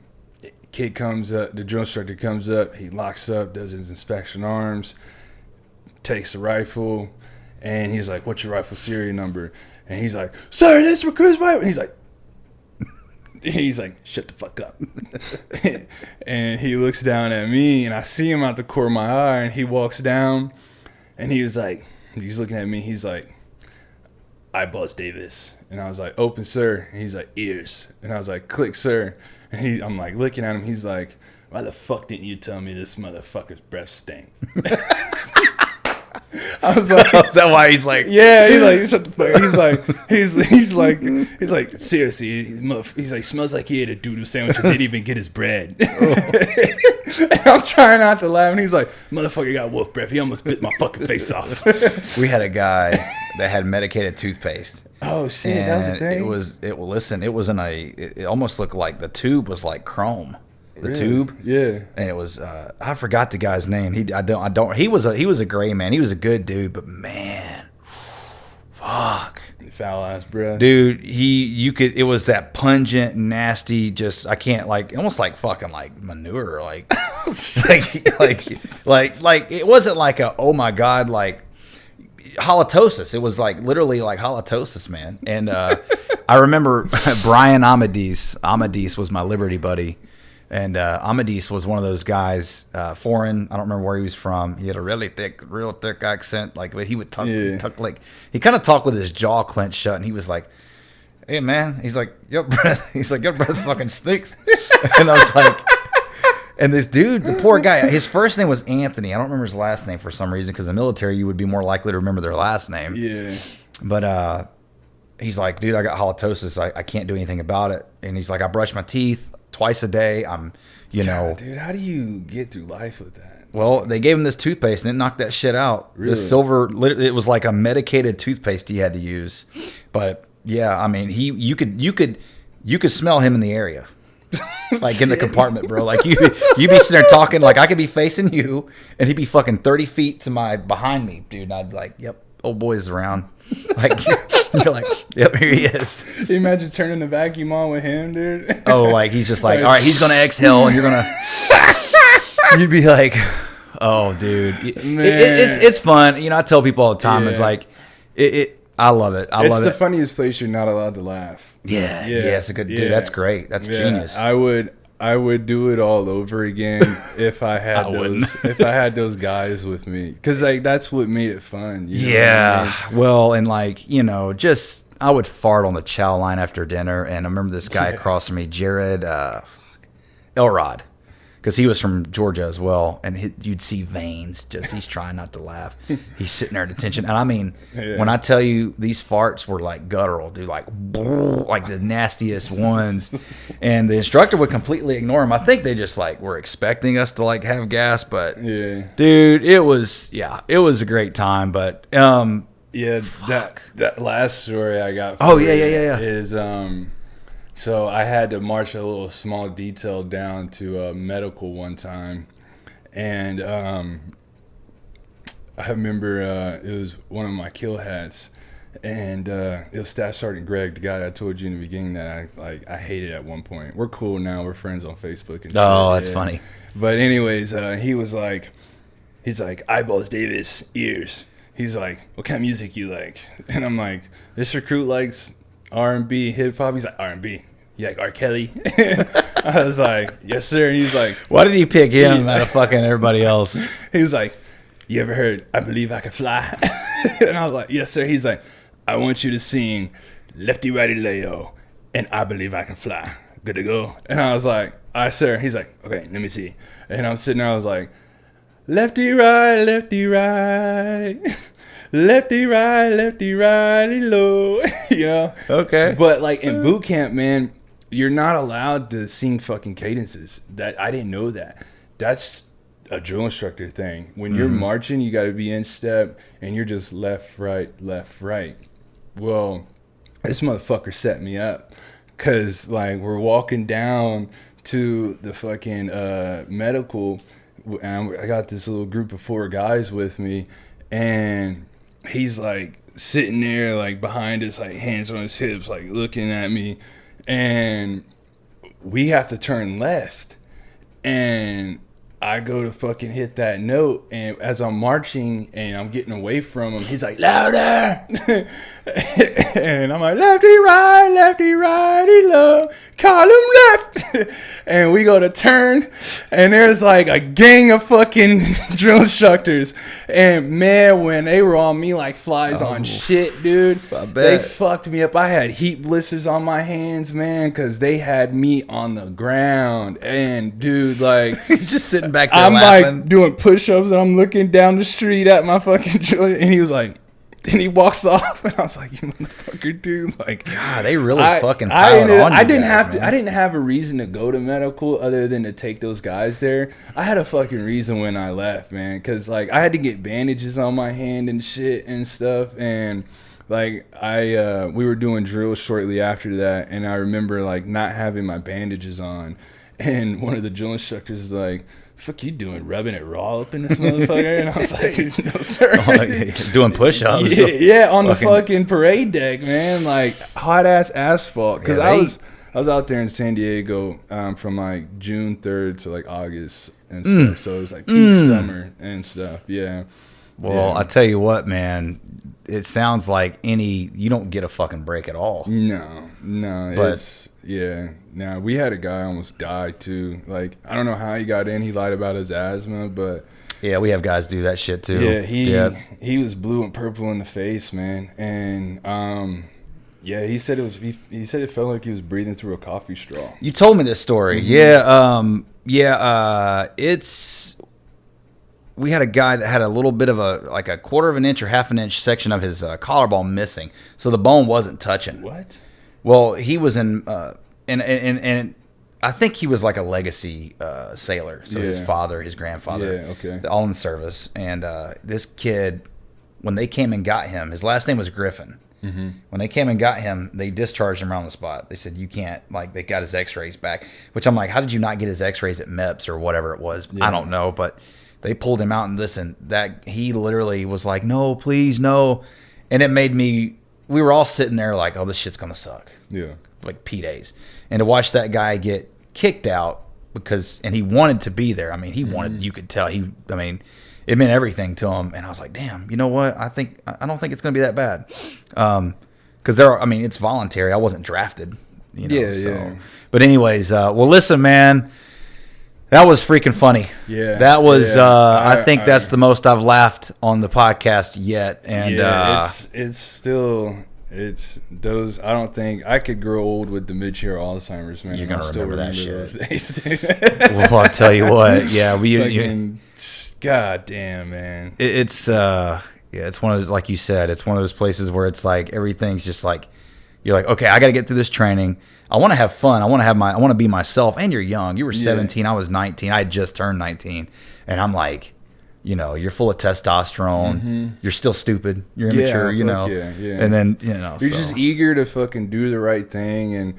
B: kid comes up, the drill instructor comes up, he locks up, does his inspection arms, takes the rifle, and he's like, "What's your rifle serial number?" And he's like, "Sir, this recruit's rifle." And he's like, "Shut the fuck up." And he looks down at me, and I see him out the corner of my eye, and he walks down, and he's looking at me, he's like, "Eyeballs, Davis." And I was like, "Open, sir." And he's like, "Ears." And I was like, "Click, sir." And I'm like looking at him, he's like, "Why the fuck didn't you tell me this motherfucker's breath stank?" I was like,
A: Is that why he's like,
B: yeah, he's like, "Shut the fuck." He's like, "Seriously," he's like, "Smells like he ate a doodle sandwich and didn't even get his bread." And I'm trying not to laugh, and he's like, "Motherfucker got wolf breath. He almost bit my fucking face off."
A: we had a guy that had medicated toothpaste.
B: Oh shit, that was the thing.
A: It was it almost looked like the tube was like chrome. The
B: Really?
A: tube,
B: Yeah.
A: and it was I forgot the guy's name. He was a gray man. He was a good dude, but man, fuck,
B: Foul ass breath.
A: dude. It was that pungent, nasty. Just I can't almost like fucking like manure, like like it wasn't like a oh my god like halitosis. It was like literally like halitosis, man. And I remember Brian Amadis was my Liberty buddy. And Amadis was one of those guys, foreign. I don't remember where he was from. He had a real thick accent. Like, but he would talk like he kind of talked with his jaw clenched shut. And he was like, "Hey man," he's like, "Your breath," "Your breath fucking stinks." And I was like, and this dude, the poor guy, his first name was Anthony. I don't remember his last name for some reason because in the military you would be more likely to remember their last name.
B: Yeah.
A: But he's like, "Dude, I got halitosis. I can't do anything about it." And he's like, "I brush my teeth twice a day." I'm,
B: God, dude, how do you get through life with that?
A: Well, they gave him this toothpaste and it knocked that shit out.
B: Really?
A: This silver, it was like a medicated toothpaste he had to use. But yeah, I mean, you could smell him in the area, like in the compartment, bro. Like you be sitting there talking, like I could be facing you and he'd be fucking 30 feet to behind me, dude. And I'd be like, "Yep, old boy's around." Like you're like, "Yep, here he is."
B: Can you imagine turning the vacuum on with him, dude?
A: Oh, like he's just like, "All right, he's gonna exhale," and you're gonna. You'd be like, "Oh, dude, it's fun." You know, I tell people all the time, it's like, I love it.
B: It's the funniest place you're not allowed to laugh.
A: Yeah, it's a good dude. That's great. That's genius.
B: I would do it all over again if I had those guys with me, because like that's what made it fun. You know what I mean?
A: Well, and like just I would fart on the chow line after dinner, and I remember this guy across from me, Jared Elrod, because he was from Georgia as well, and you'd see veins. Just he's trying not to laugh. He's sitting there at attention, and I mean, when I tell you these farts were like guttural, dude, like the nastiest ones, and the instructor would completely ignore him. I think they just like were expecting us to like have gas, but dude, it was a great time, but
B: that last story I got. Is so I had to march a little small detail down to medical one time, and I remember it was one of my kill hats, and it was Staff Sergeant Greg, the guy that I told you in the beginning that I hated at one point. We're cool now. We're friends on Facebook and shit.
A: Oh, that's funny.
B: But anyways, he's like, "Eyeballs, Davis, ears." He's like, "What kind of music you like?" And I'm like, "This recruit likes R&B, hip hop." He's like, "R&B? You like R. Kelly?" I was like, "Yes, sir." And he's like,
A: "Why did he pick him out of fucking everybody else?"
B: He was like, "You ever heard I Believe I Can Fly?" And I was like, "Yes, sir." He's like, "I want you to sing Lefty Righty Leo and I Believe I Can Fly. Good to go?" And I was like, "Aye, sir." He's like, "Okay, let me see." And I'm sitting there, I was like, lefty right, lefty right, lefty righty low. You know?
A: Okay.
B: But like in boot camp, man, you're not allowed to sing fucking cadences. That I didn't know that. That's a drill instructor thing. When you're marching, you got to be in step, and you're just left, right, left, right. Well, This motherfucker set me up. Cause like we're walking down to the fucking medical, and I got this little group of 4 guys with me, and he's like sitting there like behind us, like hands on his hips, like looking at me, and we have to turn left, and I go to fucking hit that note, and as I'm marching and I'm getting away from him, he's like, louder! And I'm like, lefty, righty, low, column left! And we go to turn, and there's like a gang of fucking drill instructors. And man, when they were on me like flies on shit, dude, they fucked me up. I had heat blisters on my hands, man, because they had me on the ground. And dude, like,
A: he's just sitting back there
B: I'm
A: laughing.
B: like doing push-ups, and I'm looking down the street at my fucking drill, and he was like, then he walks off, and I was like, "You motherfucker, dude!" Like,
A: God, they really fucking piled on you.
B: I didn't
A: guys,
B: have
A: man.
B: to. I didn't have a reason to go to medical other than to take those guys there. I had a fucking reason when I left, man, because like I had to get bandages on my hand and shit and stuff, and like we were doing drills shortly after that, and I remember like not having my bandages on, and one of the drill instructors is like, fuck you doing, rubbing it raw up in this motherfucker? And I was like, no, sir.
A: Doing push-ups.
B: Yeah, on the fucking parade deck, man. Like, hot-ass asphalt. Because I was out there in San Diego from, like, June 3rd to, like, August and stuff. So it was, like, peak summer and stuff. Yeah.
A: Well,
B: yeah.
A: I tell you what, man. It sounds like you don't get a fucking break at all.
B: No.
A: But
B: Now we had a guy almost die too. Like, I don't know how he got in. He lied about his asthma, but
A: yeah, we have guys do that shit too.
B: Yeah, he was blue and purple in the face, man. And he said he said it felt like he was breathing through a coffee straw.
A: You told me this story. Mm-hmm. We had a guy that had a little bit of a quarter of an inch or half an inch section of his collarbone missing, so the bone wasn't touching.
B: What?
A: Well, he was in, and I think he was like a legacy sailor. So his grandfather, all in service. And this kid, when they came and got him, his last name was Griffin. Mm-hmm. When they came and got him, they discharged him around the spot. They said, you can't, like, they got his x-rays back, which I'm like, how did you not get his x-rays at MEPS or whatever it was? Yeah. I don't know, but they pulled him out, and listen, that he literally was like, no, please, no. And it made me, we were all sitting there like, oh, this shit's going to suck.
B: Yeah.
A: Like P-Days. And to watch that guy get kicked out and he wanted to be there. I mean, he wanted, you could tell it meant everything to him. And I was like, damn, you know what? I don't think it's going to be that bad. Cause it's voluntary. I wasn't drafted, Yeah. But anyways, well, listen, man, that was freaking funny.
B: Yeah.
A: That was, I think that's the most I've laughed on the podcast yet. And
B: it's still, it's those. I don't think I could grow old with dementia or Alzheimer's, man.
A: You're gonna remember that shit.
B: Those days.
A: Well, I'll tell you what. Yeah,
B: God damn, man.
A: It's it's one of those, like you said, it's one of those places where it's like everything's just like, you're like, okay, I got to get through this training. I want to have fun. I want to be myself. And you're young. You were 17. I was 19. I had just turned 19, and I'm like, you're full of testosterone. Mm-hmm. You're still stupid. You're immature.
B: Yeah.
A: And then
B: you're just eager to fucking do the right thing and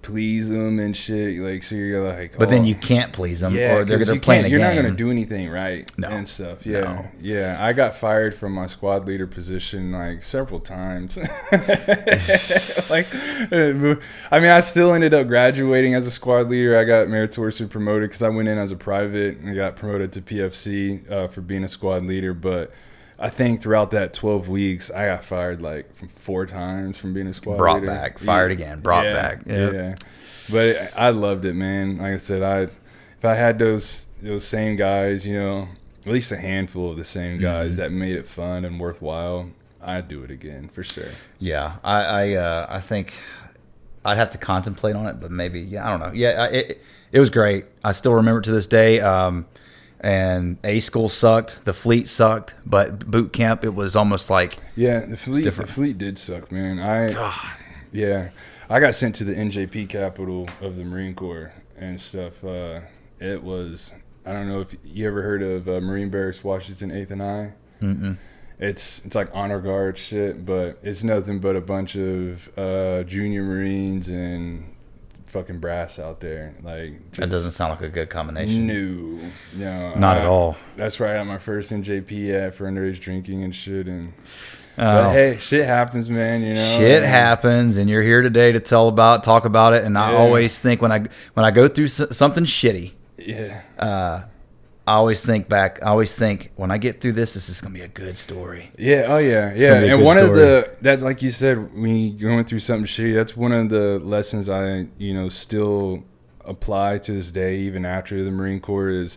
B: please them and shit. Like, so you're like,
A: but then you can't please them, or they're playing a game.
B: You're not gonna do anything right and stuff. Yeah,
A: no.
B: Yeah. I got fired from my squad leader position like several times. I still ended up graduating as a squad leader. I got meritoriously promoted because I went in as a private and I got promoted to PFC for being a squad leader. But I think throughout that 12 weeks, I got fired like 4 times from being a squad leader.
A: Brought back, fired again, brought back. Yep.
B: Yeah. But I loved it, man. Like I said, if I had those same guys, at least a handful of the same guys that made it fun and worthwhile, I'd do it again for sure.
A: Yeah, I think I'd have to contemplate on it, but maybe, I don't know. Yeah, it was great. I still remember it to this day. And A school sucked, the fleet sucked, but boot camp, it was almost like
B: the fleet did suck, man. I got sent to the NJP capital of the Marine Corps and stuff. It was, I don't know if you ever heard of Marine Barracks Washington 8th and I. Mm-mm. it's like honor guard shit, but it's nothing but a bunch of junior Marines and fucking brass out there. Like,
A: that doesn't sound like a good combination.
B: No,
A: not at all.
B: That's where I got my first NJP at for underage drinking and shit. And but hey, shit happens, man. You know,
A: shit happens, and you're here today to talk about it. And I always think when I go through something shitty, I always think back. I always think when I get through this is gonna be a good story.
B: Yeah. Oh yeah. Yeah. And one of that's like you said, when you're going through something shitty, that's one of the lessons I still apply to this day, even after the Marine Corps. Is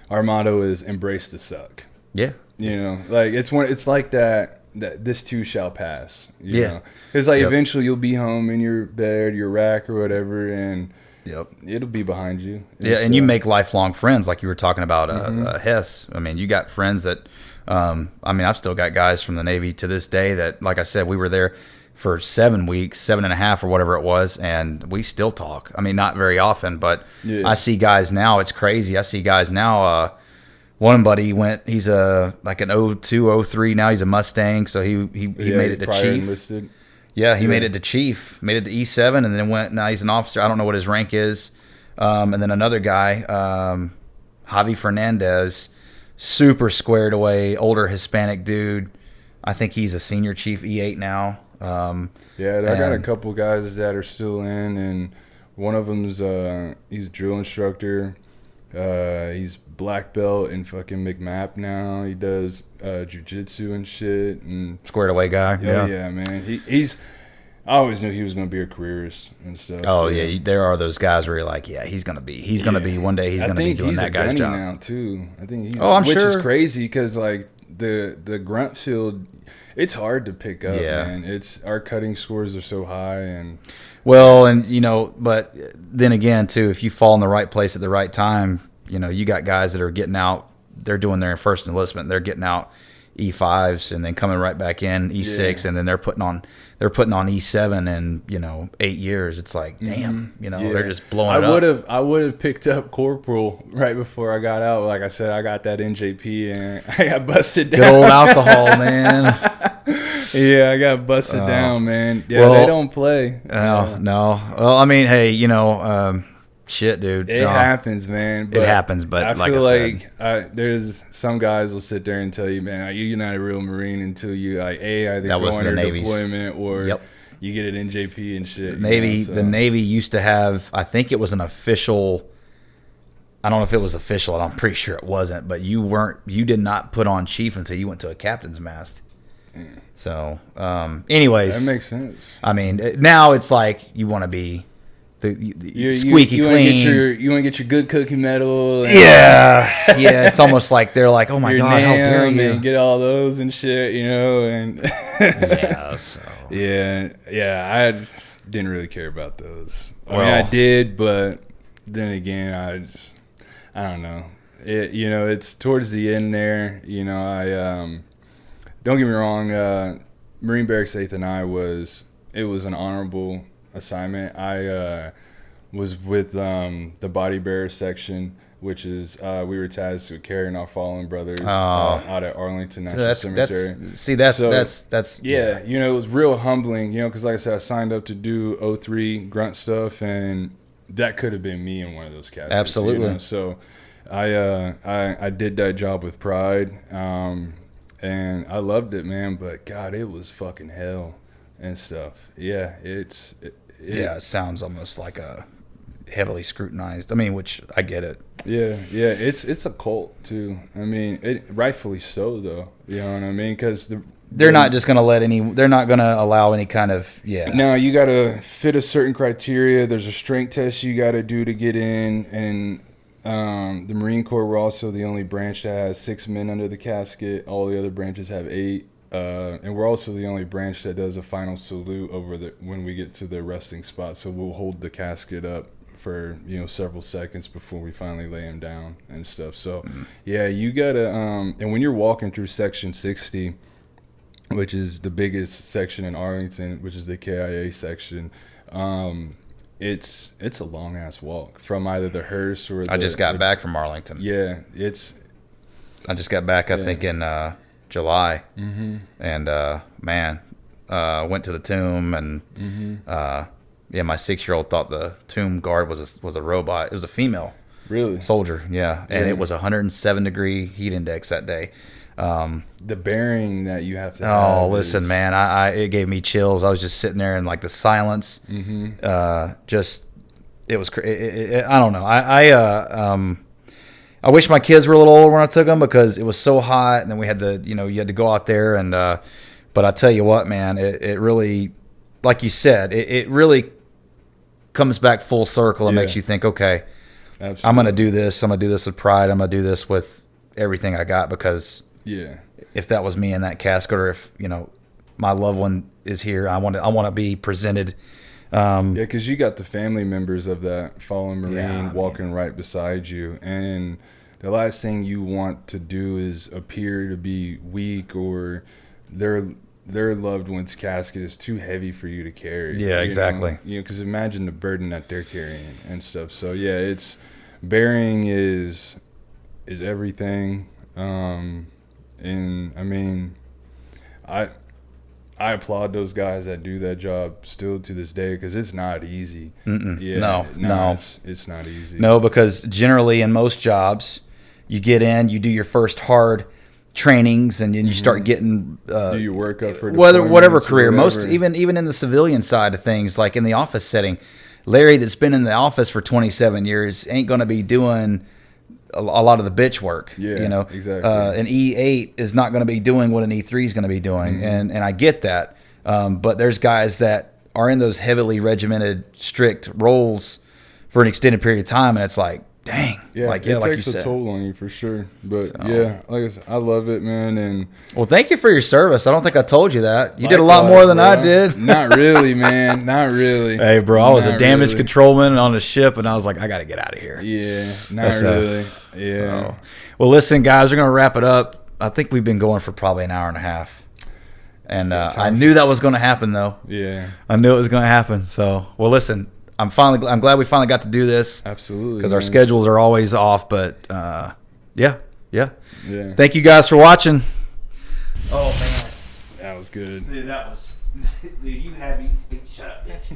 B: our motto is embrace the suck.
A: Yeah.
B: Like it's like that this too shall pass. You know? It's like eventually you'll be home in your bed, your rack or whatever, and it'll be behind you.
A: And you make lifelong friends, like you were talking about Hess. I mean, you got friends that, I've still got guys from the Navy to this day that, like I said, we were there for 7 weeks, 7.5 or whatever it was, and we still talk. I mean, not very often, but I see guys now. It's crazy. I see guys now. One buddy he's like an 02, 03 now. He's a Mustang, so he made it to chief. Enlisted. Yeah, he made it to chief, made it to E7, and then now he's an officer. I don't know what his rank is. And then another guy, Javi Fernandez, super squared away, older Hispanic dude. I think he's a senior chief, E8 now.
B: I got a couple guys that are still in, and one of them's he's a drill instructor. He's black belt in fucking McMap now. He does jiu-jitsu and shit, and
A: squared away guy.
B: Yeah, man. He's I always knew he was going to be a careerist and stuff.
A: Oh yeah, there are those guys where you're like, yeah, he's going to be one day. He's going to be doing that guy's job
B: now too. I think he's.
A: I'm
B: which
A: sure.
B: Is crazy because like the grunt field, it's hard to pick up. Yeah, man. Our cutting scores are so high and.
A: Well, and but then again too, if you fall in the right place at the right time. You got guys that are getting out. They're doing their first enlistment. They're getting out E5s and then coming right back in E6, and then they're putting on E7 in 8 years. It's like, damn, they're just blowing it up.
B: I would have picked up corporal right before I got out. Like I said, I got that NJP and I got busted down.
A: Good old alcohol, man.
B: Yeah, I got busted down, man. Yeah, they don't play.
A: No. Well, I mean, hey, shit, dude.
B: It happens, man.
A: It happens, but
B: I feel like there's some guys will sit there and tell you, man, you're not a real Marine until you either go on your deployment or you get an NJP and shit.
A: The Navy used to have, I think it was an official. I don't know if it was official, and I'm pretty sure it wasn't. But you did not put on chief until you went to a captain's mast. Yeah. So, anyways,
B: that makes sense.
A: I mean, now it's like you want to be. Squeaky clean.
B: You want to get your good cooking medal.
A: Yeah. It's almost like they're like, oh my god, how dare you?
B: And get all those and shit, and I didn't really care about those. I mean, I did, but then again, I don't know. It's towards the end there. I don't get me wrong. Marine Barracks 8th and it was an honorable assignment. I was with the body bearer section, which is we were tasked with carrying our fallen brothers out at Arlington National Cemetery.
A: That's
B: it was real humbling, because like I said, I signed up to do 03 grunt stuff, and that could have been me in one of those caskets.
A: Absolutely.
B: So I did that job with pride, and I loved it, man. But God, it was fucking hell and stuff. Yeah, it
A: sounds almost like a heavily scrutinized. I mean, which I get it.
B: Yeah, it's a cult too. I mean, rightfully so, though. You know what I mean? Because
A: they're not just going to they're not going to allow any kind of
B: No, you got to fit a certain criteria. There's a strength test you got to do to get in, and the Marine Corps, we're also the only branch that has 6 men under the casket. All the other branches have 8. And we're also the only branch that does a final salute when we get to the resting spot. So we'll hold the casket up for several seconds before we finally lay him down and stuff. So you gotta and when you're walking through section 60, which is the biggest section in Arlington, which is the KIA section, it's a long ass walk from either the hearse or
A: I just got back from Arlington.
B: I just got back
A: I think in July, and man, went to the tomb, and yeah, my 6-year-old thought the tomb guard was a robot. It was a female.
B: Really?
A: Soldier, yeah. And it was 107 degree heat index that day.
B: The bearing that you have to
A: have. Oh, listen, man, it gave me chills. I was just sitting there in like the silence. Just, it was, I don't know. I wish my kids were a little older when I took them because it was so hot, and then we had to, you had to go out there, and but I tell you what, man, it really, like you said, it really comes back full circle and makes you think, okay, absolutely. I'm going to do this. I'm going to do this with pride. I'm going to do this with everything I got, because if that was me in that casket, or if, my loved one is here, I want to be presented.
B: Because you got the family members of that fallen Marine walking right beside you, and the last thing you want to do is appear to be weak, or their loved one's casket is too heavy for you to carry.
A: Yeah, exactly.
B: Because imagine the burden that they're carrying and stuff. So yeah, it's bearing is everything. And I mean, I applaud those guys that do that job still to this day, because it's not easy.
A: No,
B: it's not easy.
A: No, because generally in most jobs, you get in, you do your first hard trainings, and then you start getting
B: do your workup for
A: whatever career. Most even in the civilian side of things, like in the office setting, Larry that's been in the office for 27 years ain't going to be doing a lot of the bitch work.
B: Exactly.
A: An E8 is not going to be doing what an E3 is going to be doing, and I get that. But there's guys that are in those heavily regimented, strict roles for an extended period of time, and it's like, dang.
B: It takes a toll on you for sure. But like I said, I love it, man. And
A: well, thank you for your service. I don't think I told you that. You did a lot more than I did.
B: Not really, man. Not really.
A: Hey, bro, I was a damage controlman on a ship, and I was like, I got to get out of here.
B: Yeah, not really. Yeah.
A: Well, listen, guys, we're going to wrap it up. I think we've been going for probably an hour and a half. And I knew that was going to happen, though.
B: Yeah.
A: I knew it was going to happen. So, well, listen, I'm glad we finally got to do this.
B: Absolutely.
A: Because our schedules are always off. But, yeah. Thank you guys for watching. Oh, man.
B: That was good.
A: Dude, you had me. Shut up, bitch.